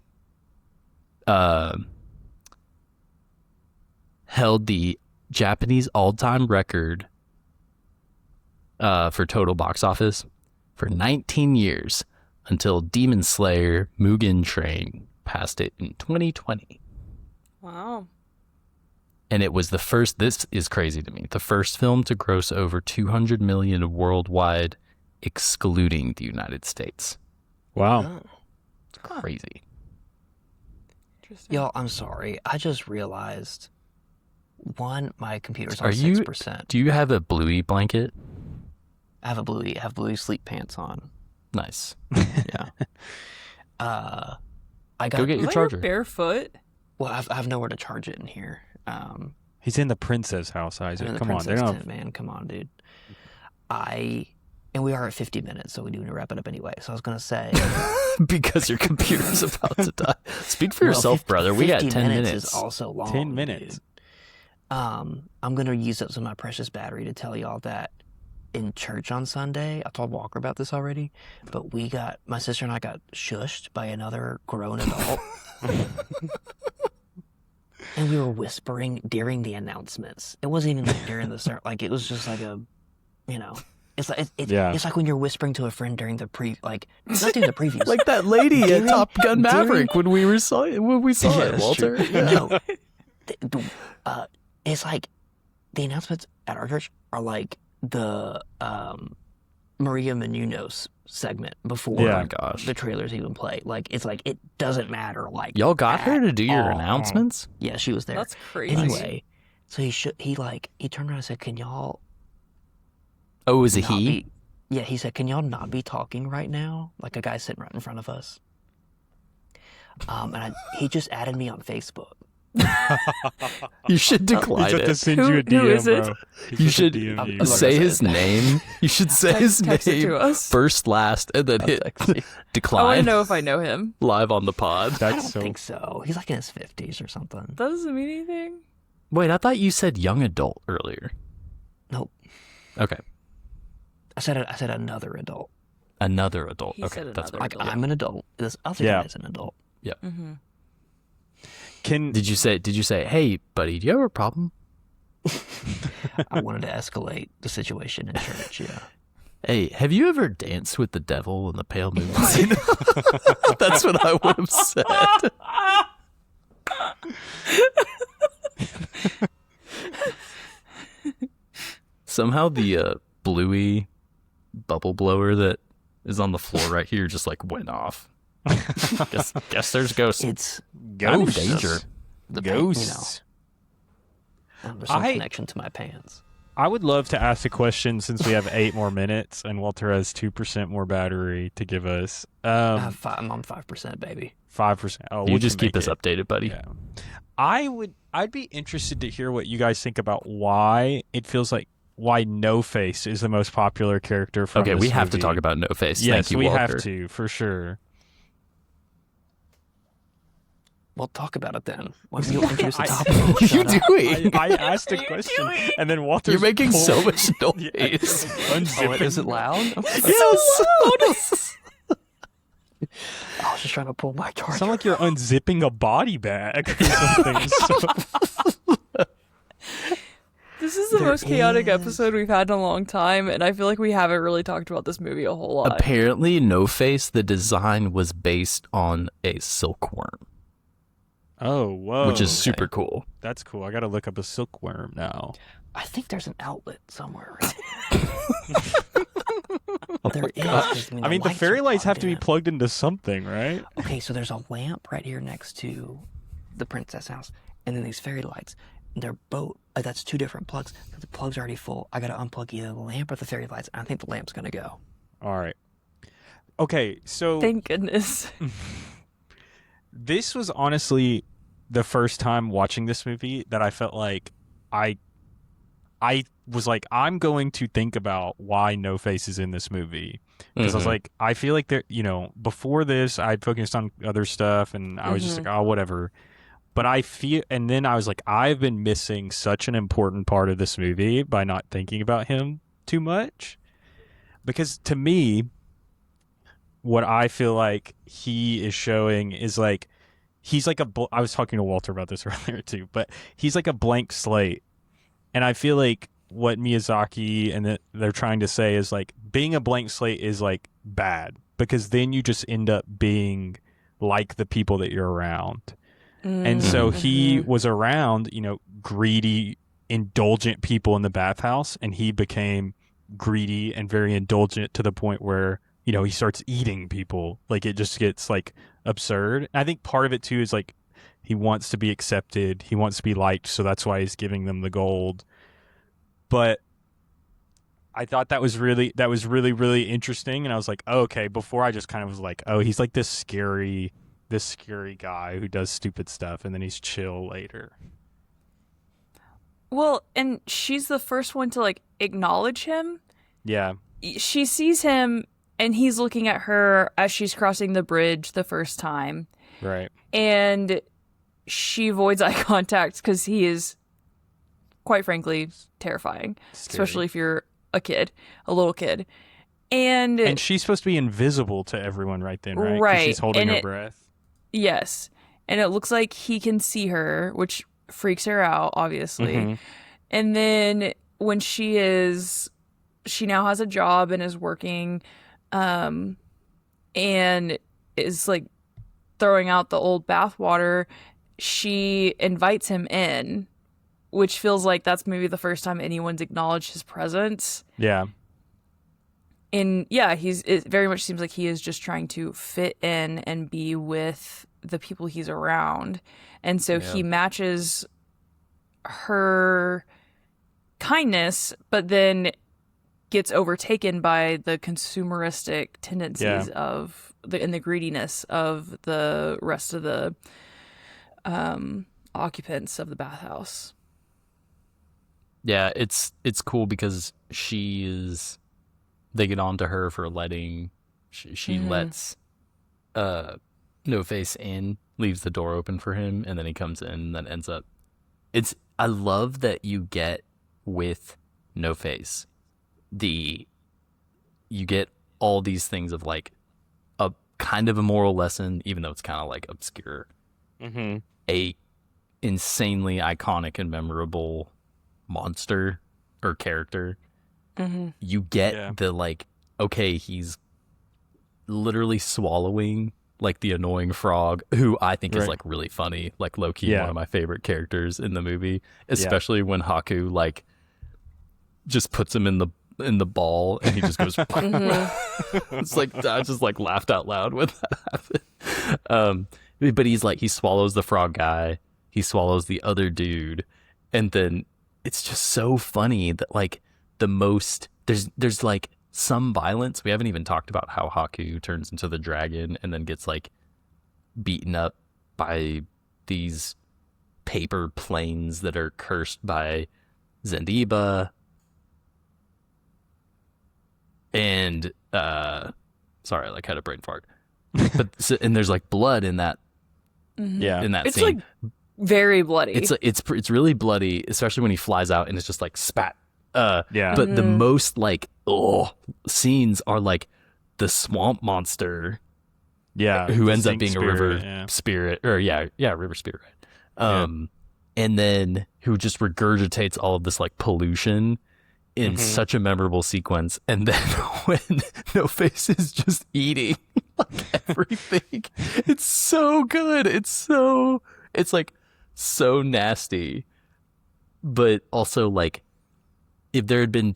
Held the Japanese all-time record for total box office for 19 years until Demon Slayer Mugen Train passed it in 2020. Wow. And it was the first, this is crazy to me, the first film to gross over 200 million worldwide, excluding the United States. Wow. It's crazy. Interesting. Y'all, I'm sorry. I just realized One, my computer's on 6%. Do you have a Bluey blanket? I have Bluey sleep pants on. Nice. Yeah. I got. Go get your charger. Barefoot. Well, I have nowhere to charge it in here. He's in the princess house, Isaac. The Come on, princess tent, man. Come on, dude. And we are at 50 minutes, so we need to wrap it up anyway. So I was gonna say, because your computer's about to die. Speak for yourself, brother. We got 10 minutes. Is also long. 10 minutes. Dude. I'm gonna use up some of my precious battery to tell y'all that in church on Sunday, I told Walker about this already, but my sister and I got shushed by another grown adult. And we were whispering during the announcements. It wasn't even like during the sermon. Like, it was just like it's like it's like when you're whispering to a friend during the not during the previews. Like that lady at Top Gun Maverick when we saw it, Walter. Yeah. No, it's like the announcements at our church are like the Maria Menounos segment before the trailers even play. Like, it's like, it doesn't matter. Like, y'all got her to do your announcements? Yeah, she was there. That's crazy. Anyway, so he turned around and said, "Can y'all?" Oh, is it he? Yeah, he said, "Can y'all not be talking right now?" Like a guy sitting right in front of us. And he just added me on Facebook. You should decline it. it. To send you a DM, who is it? bro. You should say his name. You should say his Text it name to us. first, last, and then hit I want to decline know if I know him. live on the pod. I don't think so. He's like in his 50s or something. That doesn't mean anything. Wait, I thought you said young adult earlier. Nope. Okay. I said another adult. Another adult. He okay, said that's another Like, adult. I'm an adult. This other guy is an adult. Yeah. Mm-hmm. Did you say, "Hey, buddy, do you have a problem?" I wanted to escalate the situation in church. Yeah. Hey, have you ever danced with the devil in the pale moonlight? That's what I would have said. Somehow the Bluey bubble blower that is on the floor right here just like went off. Guess there's ghosts. It's I'm in danger. the Ghosts. There's some connection to my pants. I would love to ask a question since we have 8 more minutes and Walter has 2% more battery to give us. I'm on 5%, baby. 5%. Oh, You just keep us updated, buddy. Yeah. I'd be interested to hear what you guys think about why it feels like No Face is the most popular character from Okay, this we have to movie. talk about No Face. Yes, Thank you, we Walker. have to, for sure. Well, talk about it then. Why don't you introduce the topic? What are you doing? I asked a question, and then Walter. You're making so much noise. Unzipping. Is it loud? Yes. I was just trying to pull my charger. Sound like you're unzipping a body bag or something. This is the most chaotic episode we've had in a long time, and I feel like we haven't really talked about this movie a whole lot. Apparently, No Face, the design was based on a silkworm, Oh, whoa. which is super cool. That's cool. I got to look up a silkworm now. I think there's an outlet somewhere. There is. I mean, the fairy lights have to be plugged into something, right? Okay, so there's a lamp right here next to the princess house, and then these fairy lights. They're both. That's 2 different plugs. The plug's already full. I got to unplug either the lamp or the fairy lights. And I think the lamp's gonna go. All right. Okay, so Thank goodness. this was honestly the first time watching this movie that I felt like I was like, I'm going to think about why No Face is in this movie. Because I was like, I feel like there, before this, I'd focused on other stuff and I was just like, oh, whatever. But and then I was like, I've been missing such an important part of this movie by not thinking about him too much. Because to me, what I feel like he is showing is like, he's like I was talking to Walter about this earlier too, but he's like a blank slate. And I feel like what Miyazaki and they're trying to say is like, being a blank slate is like bad because then you just end up being like the people that you're around. And so he was around, greedy, indulgent people in the bathhouse, and he became greedy and very indulgent to the point where, he starts eating people. Like, it just gets like absurd. And I think part of it too is like He wants to be accepted. He wants to be liked, so that's why he's giving them the gold. But I thought that was really, really interesting. And I was like, oh, okay. Before I just kind of was like, oh, he's like this scary guy who does stupid stuff, and then he's chill later. Well, and she's the first one to like acknowledge him. Yeah. She sees him and he's looking at her as she's crossing the bridge the first time. Right. And she avoids eye contact because he is, quite frankly, terrifying. Scary. Especially if you're a little kid. And she's supposed to be invisible to everyone right then, right? 'Cause right. she's holding her breath. Yes. And it looks like he can see her, which freaks her out, obviously. Mm-hmm. And then when she now has a job and is working, and is like throwing out the old bathwater, she invites him in, which feels like that's maybe the first time anyone's acknowledged his presence. Yeah. And yeah, it very much seems like he is just trying to fit in and be with the people he's around. And so he matches her kindness, but then gets overtaken by the consumeristic tendencies of the greediness of the rest of the occupants of the bathhouse. Yeah, it's cool because they get on to her for letting she lets No Face in, leaves the door open for him, and then he comes in and then ends up I love that you get with No Face you get all these things of like a kind of a moral lesson, even though it's kind of like obscure. Mm-hmm. A insanely iconic and memorable monster or character. Mm-hmm. You get the like, okay, he's literally swallowing like the annoying frog, who I think is like really funny, like low key one of my favorite characters in the movie, especially when Haku like just puts him in the ball and he just goes It's like I just like laughed out loud when that happened. But he swallows the frog guy, he swallows the other dude, and then it's just so funny that like there's like some violence. We haven't even talked about how Haku turns into the dragon and then gets like beaten up by these paper planes that are cursed by Zendiba. And sorry, I like had a brain fart. But and there's like blood in that in that it's scene. Like very bloody. It's really bloody, especially when he flies out and it's just like spat. But the most like scenes are like the swamp monster, who ends up being a river spirit, or river spirit, right? And then who just regurgitates all of this like pollution in such a memorable sequence, and then when No Face is just eating like everything, it's so good. It's like so nasty, but also like if there had been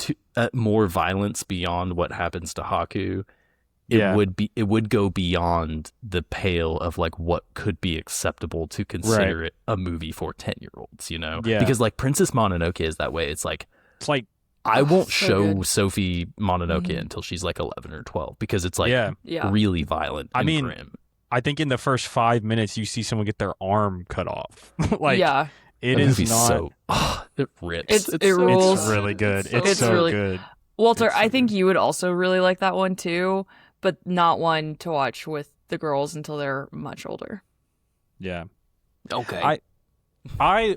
more violence beyond what happens to Haku, it would go beyond the pale of like what could be acceptable to consider it a movie for 10-year-olds, you know? Yeah. Because like Princess Mononoke is that way. It's like I won't show Sophie Mononoke until she's like 11 or 12 because it's like really violent and grim. I think in the first 5 minutes you see someone get their arm cut off. It that is movie's not. It rips. It rules. It's really good. It's so really good. Walter, I think you would also really like that one too, but not one to watch with the girls until they're much older. Yeah. Okay. I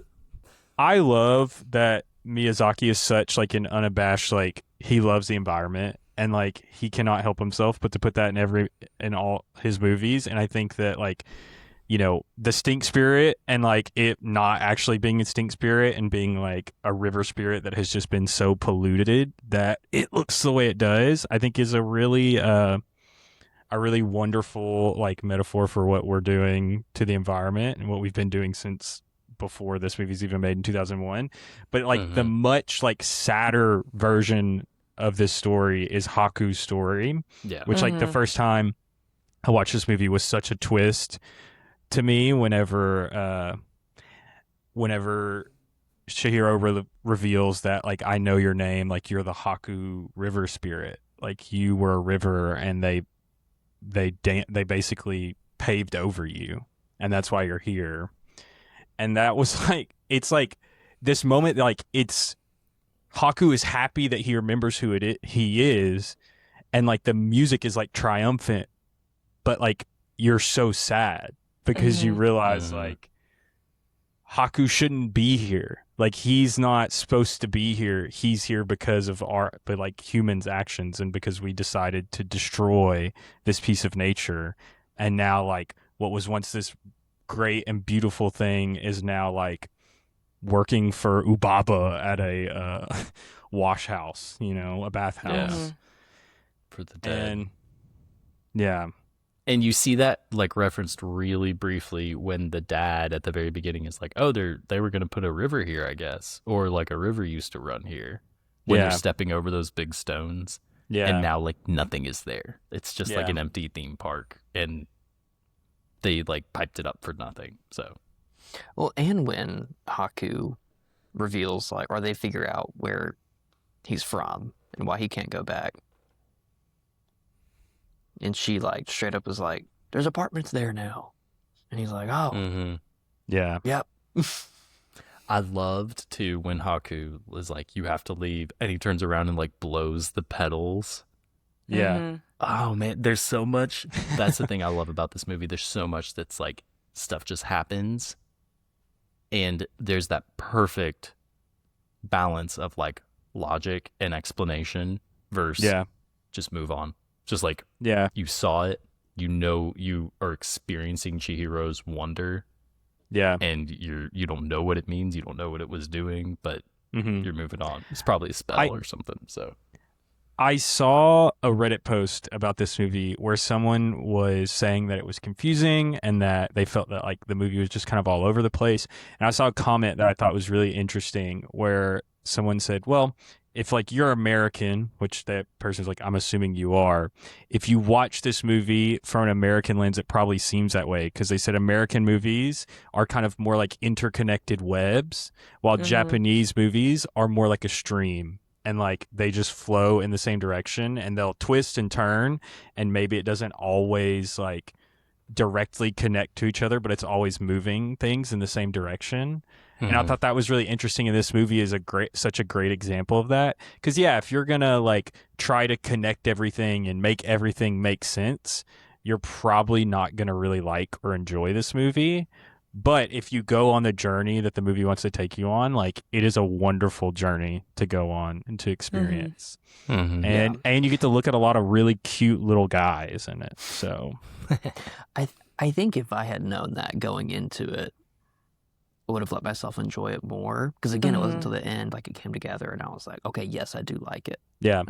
love that Miyazaki is such like an unabashed, like he loves the environment and like he cannot help himself but to put that in all his movies. And I think that like, you know, the stink spirit and like it not actually being a stink spirit and being like a river spirit that has just been so polluted that it looks the way it does, I think is a really wonderful like metaphor for what we're doing to the environment and what we've been doing since before this movie's even made in 2001. But like the much like sadder version of this story is Haku's story, which like the first time I watched this movie was such a twist to me, whenever Chihiro reveals that, like, I know your name, like, you're the Haku river spirit, like, you were a river, and they basically paved over you, and that's why you're here. And that was like, it's like this moment, like, it's Haku is happy that he remembers who he is, and like the music is like triumphant, but like you're so sad because you realize like Haku shouldn't be here. Like, he's not supposed to be here. He's here because of but like humans' actions, and because we decided to destroy this piece of nature. And now, like, what was once this great and beautiful thing is now like working for Ubaba at a wash house, a bathhouse. For the dead. And yeah. And you see that like referenced really briefly when the dad at the very beginning is like, oh, they were going to put a river here, I guess. Or like a river used to run here when you're stepping over those big stones. Yeah. And now like nothing is there. It's just like an empty theme park. And they like piped it up for nothing. So. Well, and when Haku reveals, like, or they figure out where he's from and why he can't go back. And she, like, straight up is like, there's apartments there now. And he's like, oh. Yeah. Yep. I loved, too, when Haku was like, you have to leave. And he turns around and, like, blows the petals. Yeah. Oh, man, there's so much. That's the thing I love about this movie. There's so much that's, like, stuff just happens. And there's that perfect balance of, like, logic and explanation versus just move on. Just like, you saw it, you are experiencing Chihiro's wonder. Yeah. And you don't know what it means, you don't know what it was doing, but you're moving on. It's probably a spell or something. So I saw a Reddit post about this movie where someone was saying that it was confusing and that they felt that like the movie was just kind of all over the place. And I saw a comment that I thought was really interesting where someone said, well, if like you're American, which that person's like, I'm assuming you are, if you watch this movie from an American lens, it probably seems that way, because they said American movies are kind of more like interconnected webs, while Japanese movies are more like a stream. And like they just flow in the same direction, and they'll twist and turn, and maybe it doesn't always like directly connect to each other, but it's always moving things in the same direction. And I thought that was really interesting, and this movie is such a great example of that. Because if you're gonna like try to connect everything and make everything make sense, you're probably not gonna really like or enjoy this movie. But if you go on the journey that the movie wants to take you on, like, it is a wonderful journey to go on and to experience. And you get to look at a lot of really cute little guys in it. So I think if I had known that going into it, I would have let myself enjoy it more. Because again, it wasn't until the end, like, it came together, and I was like, okay, yes, I do like it. Yeah.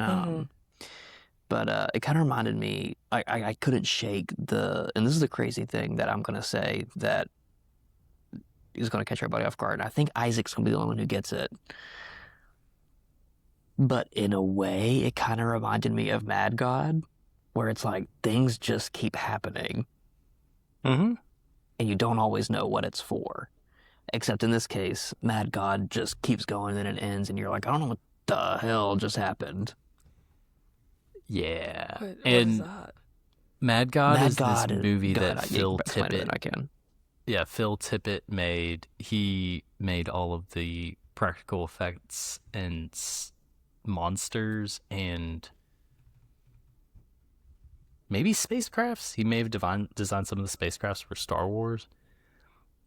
But it kind of reminded me, I couldn't shake and this is the crazy thing that I'm going to say that is going to catch everybody off guard. And I think Isaac's going to be the only one who gets it. But in a way, it kind of reminded me of Mad God, where it's like things just keep happening. And you don't always know what it's for. Except in this case, Mad God just keeps going and it ends, and you're like, I don't know what the hell just happened. Yeah. What and is that? Mad God is God this movie that Phil Tippett. Phil Tippett made. He made all of the practical effects and monsters and maybe spacecrafts. He may have designed some of the spacecrafts for Star Wars.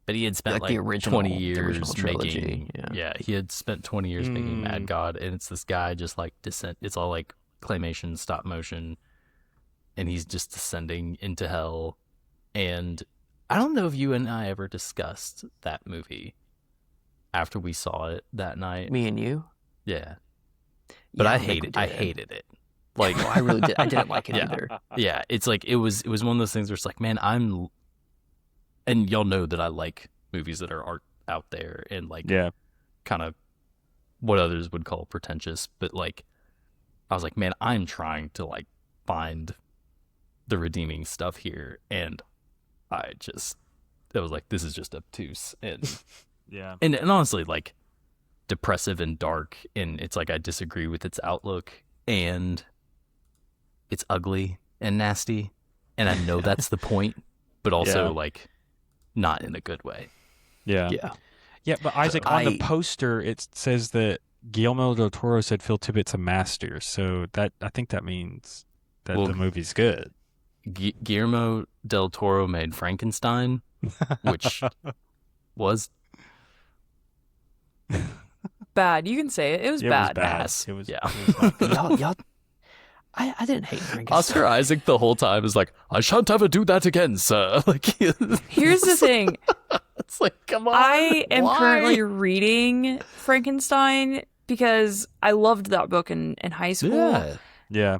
But he had spent like the original, 20 years trilogy, making. Yeah, he had spent 20 years making Mad God, and it's this guy just like descent. It's all like claymation, stop motion, and he's just descending into hell. And I don't know if you and I ever discussed that movie after we saw it that night. Me and you? Yeah. But I hated it. Like, well, I really did. I didn't like it either. Yeah, it's like it was one of those things where it's like, man, and y'all know that I like movies that are out there and like kind of what others would call pretentious, but like I was like, man, I'm trying to like find the redeeming stuff here, and I just I was like, this is just obtuse and Yeah. and honestly like depressive and dark, and it's like I disagree with its outlook, and it's ugly and nasty, and I know that's the point, but also like not in a good way. Yeah. Yeah. Yeah, but Isaac, on the poster, it says that Guillermo del Toro said Phil Tippett's a master. So that I think that means that the movie's good. Guillermo del Toro made Frankenstein, which was bad. You can say it. It was bad. It was yeah. It was not good. y'all, I didn't hate Frankenstein. Oscar Isaac the whole time is like, I shan't ever do that again, sir. Like, Here's the thing. it's like, come on. I am why? currently reading Frankenstein because I loved that book in high school. Yeah. Yeah.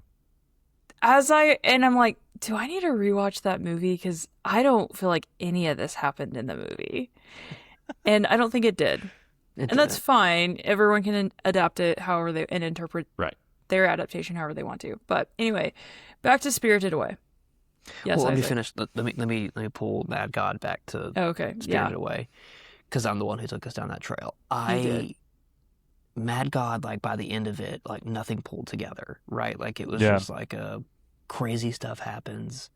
I'm like, do I need to rewatch that movie? Because I don't feel like any of this happened in the movie. And I don't think it did. And that's fine. Everyone can adapt it however they and interpret their adaptation however they want to. But anyway, back to Spirited Away. Yes, well, let me Isaac. finish. Let me pull Mad God back to Spirited Away, because I'm the one who took us down that trail. Mad God, like by the end of it, like nothing pulled together, right? Like it was just like crazy stuff happens,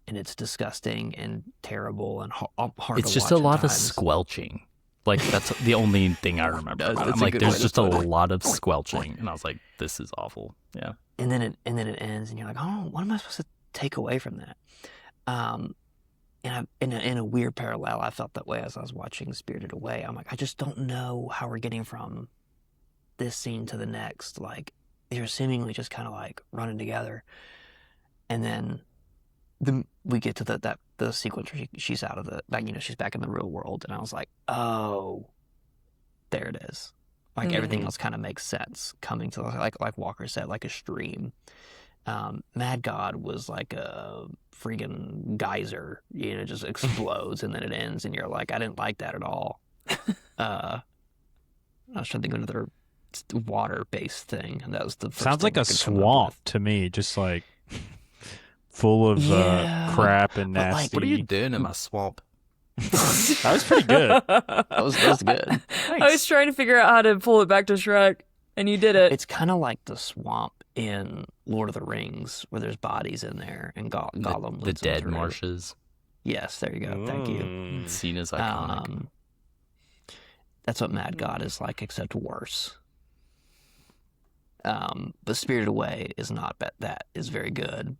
and it's disgusting and terrible and hard to watch. It's just a lot of squelching. Like that's the only thing I remember. I'm like, there's just a lot of squelching, and I was like, this is awful. Yeah. And then it ends, and you're like, oh, what am I supposed to take away from that? And in a weird parallel, I felt that way as I was watching Spirited Away. I'm like, I just don't know how we're getting from this scene to the next. Like they're seemingly just kind of like running together, and then we get to the sequence where she's out of she's back in the real world, and I was like, oh, there it is. Like everything else kind of makes sense coming to like Walker said, like a stream. Mad God was like a freaking geyser, just explodes and then it ends, and you're like, I didn't like that at all. I was trying to think of another water-based thing, and that was the first sounds thing like a swamp to me, just like full of crap and nasty. Like, what are you doing in my swamp? That was pretty good. That was good. I was trying to figure out how to pull it back to Shrek, and you did it. It's kind of like the swamp in Lord of the Rings, where there's bodies in there, and Gollum the leads them dead through. marshes. Yes, there you go. Thank you. Seen as iconic. That's what Mad God is like, except worse. But Spirited Away is not bad. That is very good.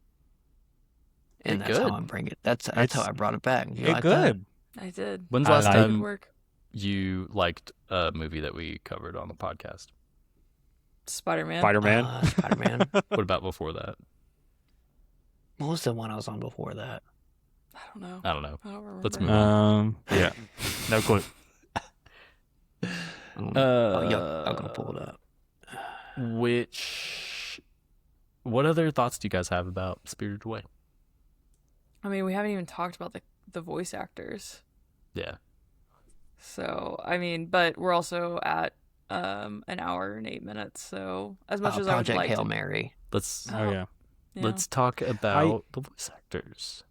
And that's how I'm bringing it. That's how I brought it back. You like good. I did. When's the last Good time work. you liked a movie that we covered on the podcast? Spider-Man. Spider-Man. What about before that? What was the one I was on before that? I don't know. I don't know. I don't remember. Let's move on. Yeah. No clue. I'm gonna pull it up. What other thoughts do you guys have about Spirited Away? I mean, we haven't even talked about the voice actors. Yeah. So, I mean, but we're also at an hour and 8 minutes. So, as much as I would Project like Hail to, Mary. Let's yeah. let's talk about the voice actors.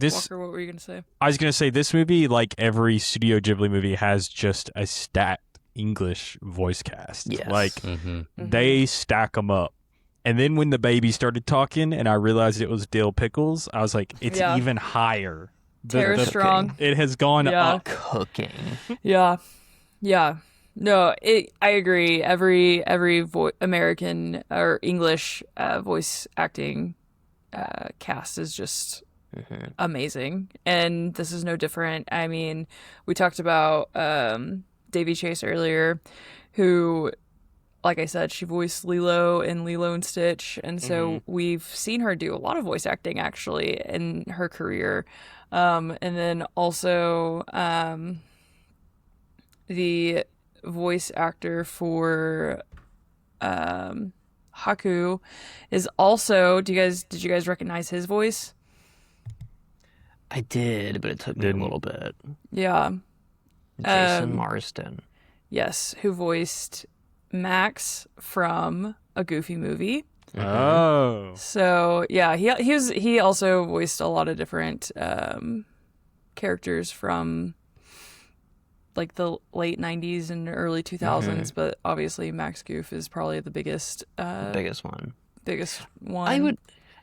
Walker, what were you gonna say? I was gonna say this movie, like every Studio Ghibli movie, has just a stacked English voice cast. Yes. Like they stack them up. And then when the baby started talking, and I realized it was Dill Pickles, I was like, it's even higher. Tara Strong. It has gone up. Cooking. Yeah. No, I agree. Every American or English voice acting cast is just amazing, and this is no different. I mean, we talked about Davy Chase earlier, who, like I said, she voiced Lilo in Lilo and Stitch, and so we've seen her do a lot of voice acting actually in her career. And then also the voice actor for Haku is also. Did you guys recognize his voice? I did, but it took me a little bit. Yeah. Jason Marsden. Yes, who voiced Max from A Goofy Movie. Oh. So yeah, he also voiced a lot of different characters from like the late 90s and early 2000s, but obviously Max Goof is probably the biggest one. Biggest one.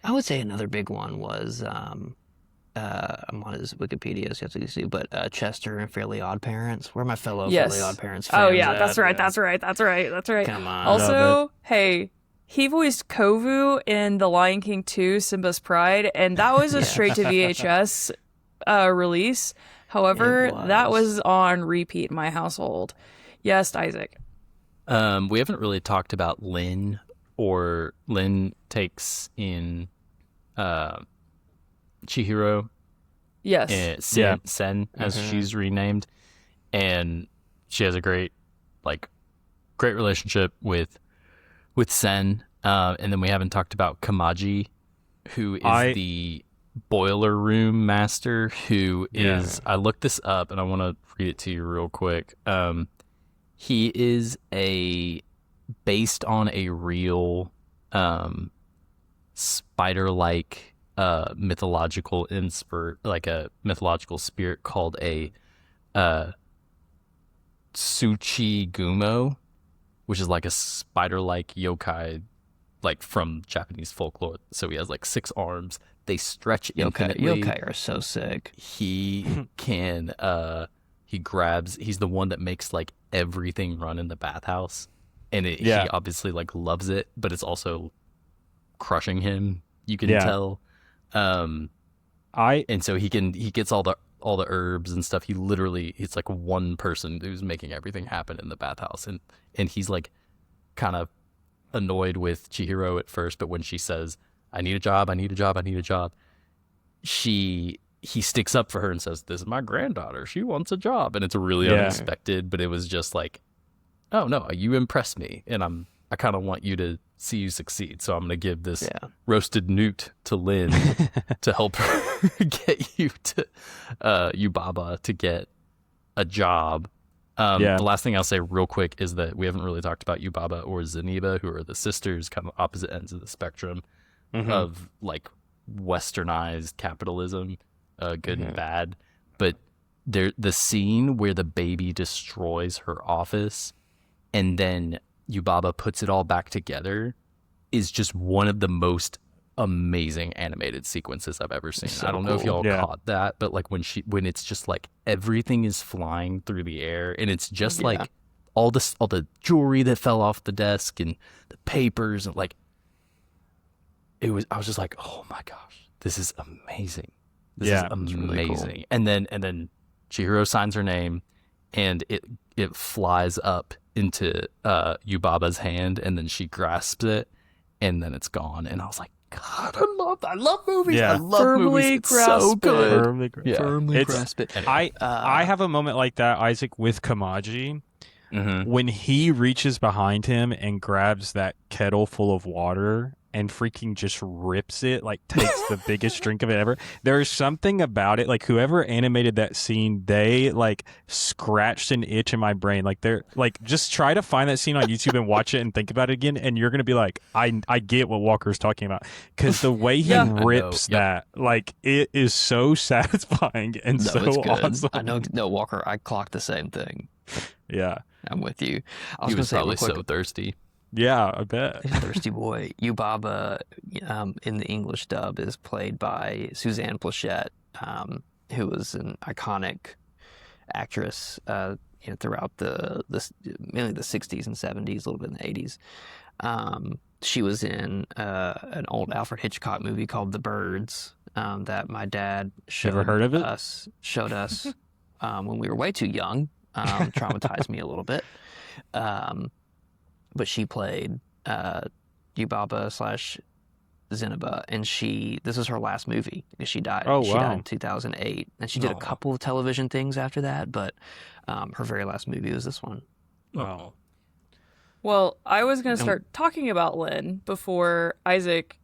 I would say another big one was I'm on his Wikipedia, so you have to see, but Chester and Fairly Odd Parents. Where are my fellow Fairly Odd Parents fans? Oh yeah, at? that's right. Come on. Also, hey, he voiced Kovu in The Lion King 2, Simba's Pride, and that was a straight to VHS release. However, that was on repeat in my household. Yes, Isaac. We haven't really talked about Lynn, or Lynn takes in Chihiro. Yes. Sen, as she's renamed, and she has a great relationship with Sen. And then we haven't talked about Kamaji, who is the boiler room master, who is, I looked this up and I want to read it to you real quick. He is based on a real spider-like mythological a mythological spirit called a Tsuchigumo, which is like a spider-like yokai, like from Japanese folklore. So he has like 6 arms. They stretch infinitely. Yokai are so sick. He can he's the one that makes like everything run in the bathhouse, and he obviously like loves it, but it's also crushing him. You can tell. And so he gets all the herbs and stuff. It's like one person who's making everything happen in the bathhouse, and he's like kind of annoyed with Chihiro at first, but when she says, I need a job, he sticks up for her and says, this is my granddaughter, she wants a job. And it's really unexpected, but it was just like, oh no, you impress me, and I kind of want you to see you succeed, so I'm going to give this roasted newt to Lynn to help her get you to Yubaba to get a job. The last thing I'll say real quick is that we haven't really talked about Yubaba or Zeniba, who are the sisters, kind of opposite ends of the spectrum of like westernized capitalism, good and bad. But the scene where the baby destroys her office and then Yubaba puts it all back together is just one of the most amazing animated sequences I've ever seen. So I don't know if y'all caught that, but like when it's just like everything is flying through the air, and it's just like all the jewelry that fell off the desk and the papers, and like I was just like, oh my gosh, this is amazing. This is amazing. Really cool. And then Chihiro signs her name, and it flies up into Yubaba's hand, and then she grasps it, and then it's gone. And I was like, God, I love movies. Yeah. I love movies. It's so good. Firmly grasp it. Anyway. I have a moment like that, Isaac, with Kamaji. When he reaches behind him and grabs that kettle full of water and freaking just rips it, like takes the biggest drink of it ever. There's something about it, like whoever animated that scene, they like scratched an itch in my brain. Like they're like, just try to find that scene on YouTube and watch it and think about it again, and you're gonna be like, I get what Walker's talking about, because the way he rips that, like, it is so satisfying and so awesome. I know, no, Walker, I clocked the same thing. Yeah, I'm with you. He was probably so thirsty. Yeah, I bet. He's a thirsty boy. Yubaba, in the English dub, is played by Suzanne Plachette, who was an iconic actress throughout mainly the 60s and 70s, a little bit in the 80s. She was in an old Alfred Hitchcock movie called The Birds that my dad showed us when we were way too young. Traumatized me a little bit. But she played Yubaba / Zeniba, and this was her last movie because she died. She died in 2008, and she did a couple of television things after that, but her very last movie was this one. Wow. Well, I was going to start talking about Lynn before Isaac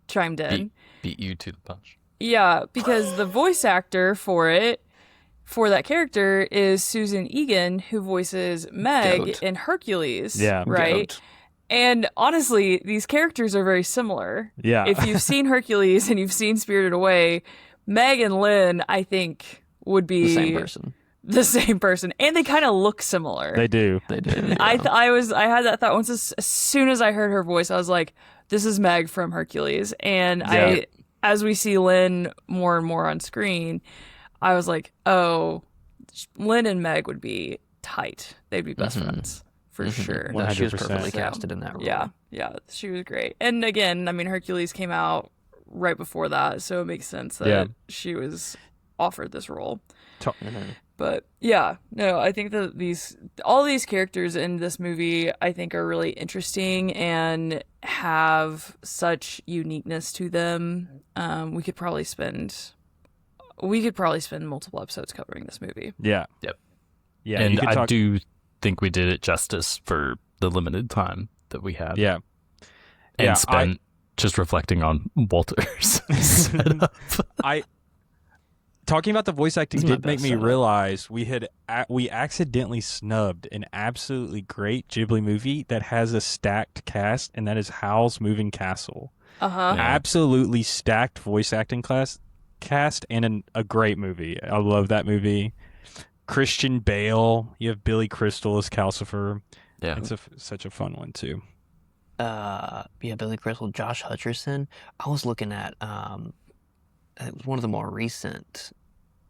chimed in. Beat you to the punch. Yeah, because the voice actor for that character is Susan Egan, who voices Meg in Hercules. Yeah, right. Goat. And honestly, these characters are very similar. Yeah. If you've seen Hercules and you've seen Spirited Away, Meg and Lynn, I think, would be The same person. The same person, and they kind of look similar. They do. They do. Yeah. I had that thought once. As soon as I heard her voice, I was like, "This is Meg from Hercules." And as we see Lynn more and more on screen, I was like, "Oh, Lynn and Meg would be tight. They'd be best friends for sure." No, she was 100%. perfectly casted in that role. Yeah, she was great. And again, I mean, Hercules came out right before that, so it makes sense that she was offered this role. But yeah, no, I think that all these characters in this movie, I think, are really interesting and have such uniqueness to them. We could probably spend multiple episodes covering this movie. Yeah. Yep. Yeah. And I do think we did it justice for the limited time that we had. Yeah. And spent just reflecting on Walter's setup. Talking about the voice acting did make me realize we accidentally snubbed an absolutely great Ghibli movie that has a stacked cast, and that is Howl's Moving Castle. Yeah. Absolutely stacked voice acting cast, and a great movie. I love that movie. Christian Bale. You have Billy Crystal as Calcifer. Yeah, it's such a fun one too. Billy Crystal, Josh Hutcherson. I was looking at it was one of the more recent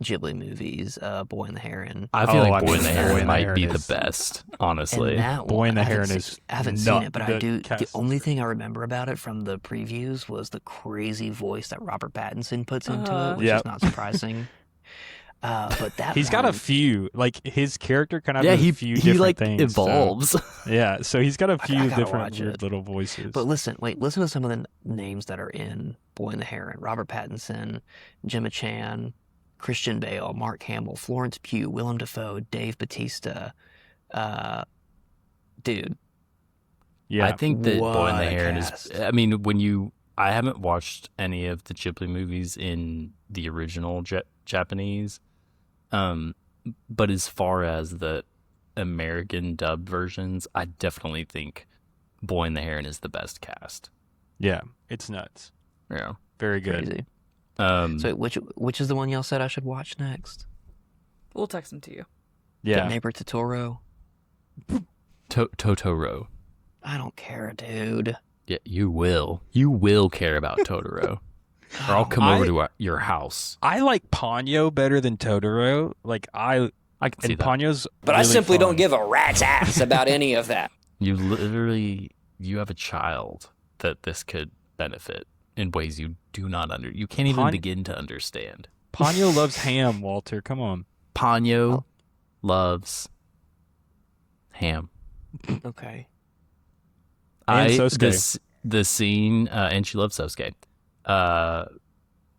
Ghibli movies, Boy and the Heron. I feel like Boy and the Heron might be the best, honestly. Boy and the Heron is... I haven't seen it, but I do. The only thing I remember about it from the previews was the crazy voice that Robert Pattinson puts into it, which is not surprising. But he's got a few, like his character kind of has a few different things. Evolves. So, yeah, so he's got a few different weird little voices. But listen to some of the names that are in Boy and the Heron: Robert Pattinson, Gemma Chan, Christian Bale, Mark Hamill, Florence Pugh, Willem Dafoe, Dave Bautista. Dude. Yeah, I think that Boy and the Heron is. I mean, I haven't watched any of the Ghibli movies in the original Japanese. But as far as the American dub versions, I definitely think Boy and the Heron is the best cast. Yeah, it's nuts. Yeah, very good. Crazy. So which is the one y'all said I should watch next? We'll text them to you. Yeah, Get Neighbor Totoro. Totoro. I don't care, dude. Yeah, you will. You will care about Totoro. Or I'll come over to your house. I like Ponyo better than Totoro. Like I can see that. Ponyo's but really I simply fun. don't give a rat's ass about any of that. You have a child that this could benefit in ways you do not you can't even begin to understand. Ponyo loves ham, Walter. Come on. Ponyo loves ham. Okay. And Sosuke. The scene, and she loves Sosuke.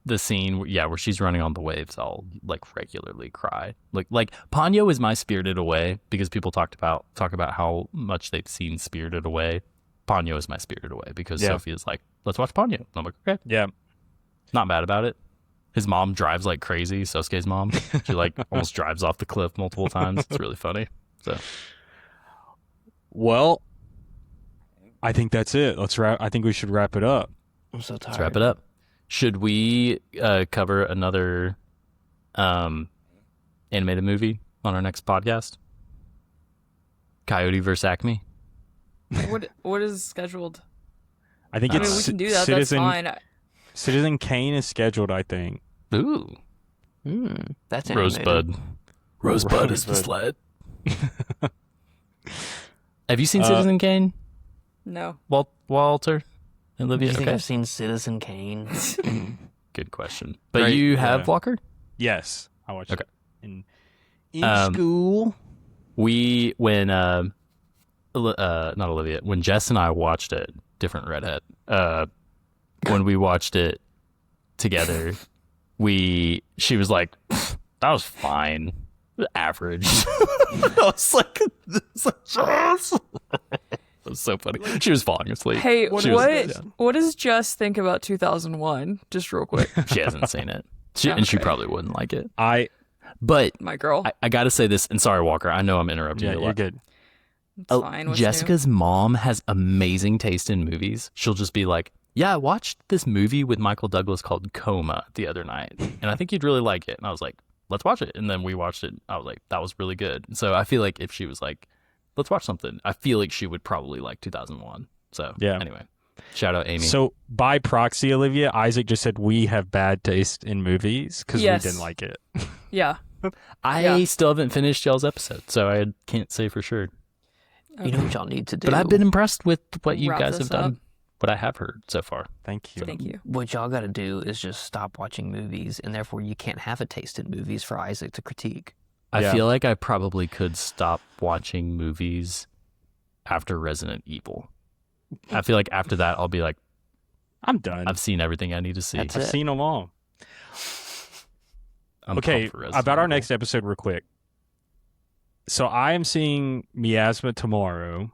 The scene, where she's running on the waves, I'll like regularly cry. Like Ponyo is my Spirited Away because people talk about how much they've seen Spirited Away. Ponyo is my Spirited Away because Sophie is like, let's watch Ponyo. And I'm like, okay, yeah, not mad about it. His mom drives like crazy. Sosuke's mom, she like almost drives off the cliff multiple times. It's really funny. So, well, I think that's it. I think we should wrap it up. I'm so tired. Let's wrap it up. Should we cover another animated movie on our next podcast? Coyote vs. Acme. What is scheduled? I think we can do that. That's fine. Citizen Kane is scheduled, I think. Ooh. That's animated. Rosebud is the sled. Have you seen Citizen Kane? No. Walter? Olivia? Do you think I've seen Citizen Kane? Good question. But you have Walker? Yes. I watched it in school. When not Olivia, when Jess and I watched it, different redhead, when we watched it together, she was like, that was fine. Average. I was like, Jess. It was so funny. She was falling asleep. Hey, what does Jess think about 2001? Just real quick. She hasn't seen it. She probably wouldn't like it. But my girl. I got to say this, and sorry, Walker, I know I'm interrupting you a lot. You're good. It's fine. Jessica's mom has amazing taste in movies. She'll just be like, Yeah, I watched this movie with Michael Douglas called Coma the other night, and I think you'd really like it. And I was like, let's watch it. And then we watched it. I was like, that was really good. So I feel like if she was like, let's watch something, I feel like she would probably like 2001. So anyway, shout out Amy. So by proxy, Olivia, Isaac just said we have bad taste in movies because we didn't like it. Yeah. I still haven't finished y'all's episode, so I can't say for sure. You know what y'all need to do? But I've been impressed with what you Wrap guys this have done. up. What I have heard so far. Thank you. Thank you. What y'all got to do is just stop watching movies, and therefore you can't have a taste in movies for Isaac to critique. I feel like I probably could stop watching movies after Resident Evil. I feel like after that, I'll be like, I'm done. I've seen everything I need to see. I've seen them all. I'm Okay, about our next episode real quick. So I am seeing Miasma tomorrow,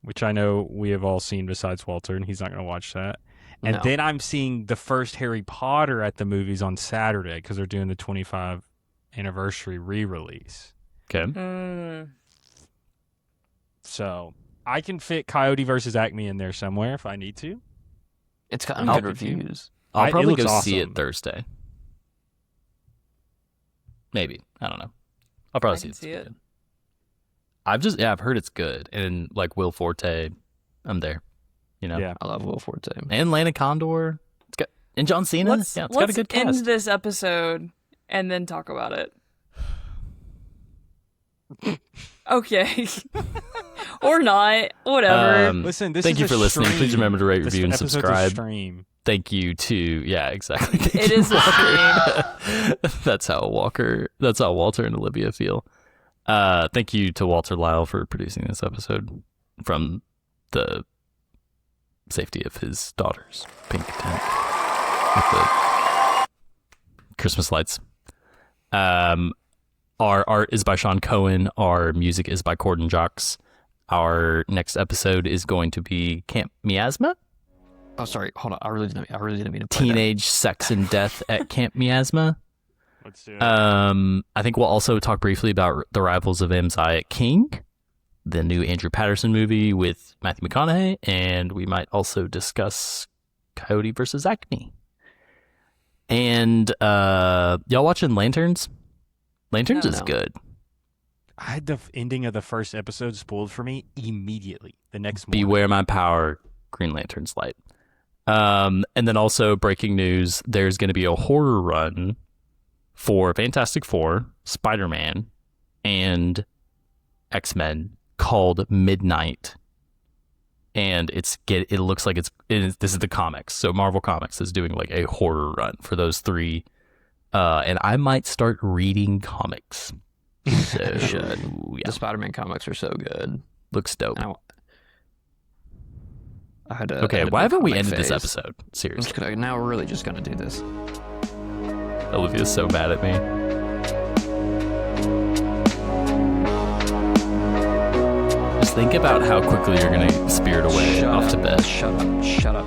which I know we have all seen besides Walter, and he's not going to watch that. And then I'm seeing the first Harry Potter at the movies on Saturday because they're doing the 25th anniversary re-release. Okay. So I can fit Coyote versus Acme in there somewhere if I need to. It's gotten good reviews. I'll probably go awesome. see it Thursday. Maybe. I don't know. I'll probably see it. I've heard it's good. And like Will Forte, I'm there. You know? Yeah. I love Will Forte. And Lana Condor. And John Cena. Let's got a good cast. end this episode and then talk about it. Okay. Or not. Whatever. Listen, this thank is you a for listening. stream. Please remember to rate, This review, and episode's a subscribe. stream. Thank you to exactly. It is a stream. That's how Walter and Olivia feel. Thank you to Walter Lyle for producing this episode from the safety of his daughter's pink tent with the Christmas lights. Our art is by Sean Cohen. Our music is by Corden Jocks. Our next episode is going to be Camp Miasma. Oh, sorry. Hold on. I really didn't mean to play Teenage Sex and Death at Camp Miasma. Let's do it. I think we'll also talk briefly about The Rivals of Amziah King, the new Andrew Patterson movie with Matthew McConaughey, and we might also discuss Coyote versus Acme. And y'all watching Lanterns? Lanterns is good. I had the ending of the first episode spoiled for me immediately the next morning. Beware My Power, Green Lantern's Light. And then also breaking news, there's going to be a horror run for Fantastic Four, Spider-Man, and X-Men called Midnight. And it looks like this is the comics. So Marvel Comics is doing like a horror run for those three. And I might start reading comics. So, The Spider-Man comics are so good. Looks dope. I had a, Okay, I had a why big haven't we comic ended this phase. episode? Seriously. Now we're really just going to do this. Olivia's so mad at me. Just think about how quickly you're going to spirit away off to bed. Shut up.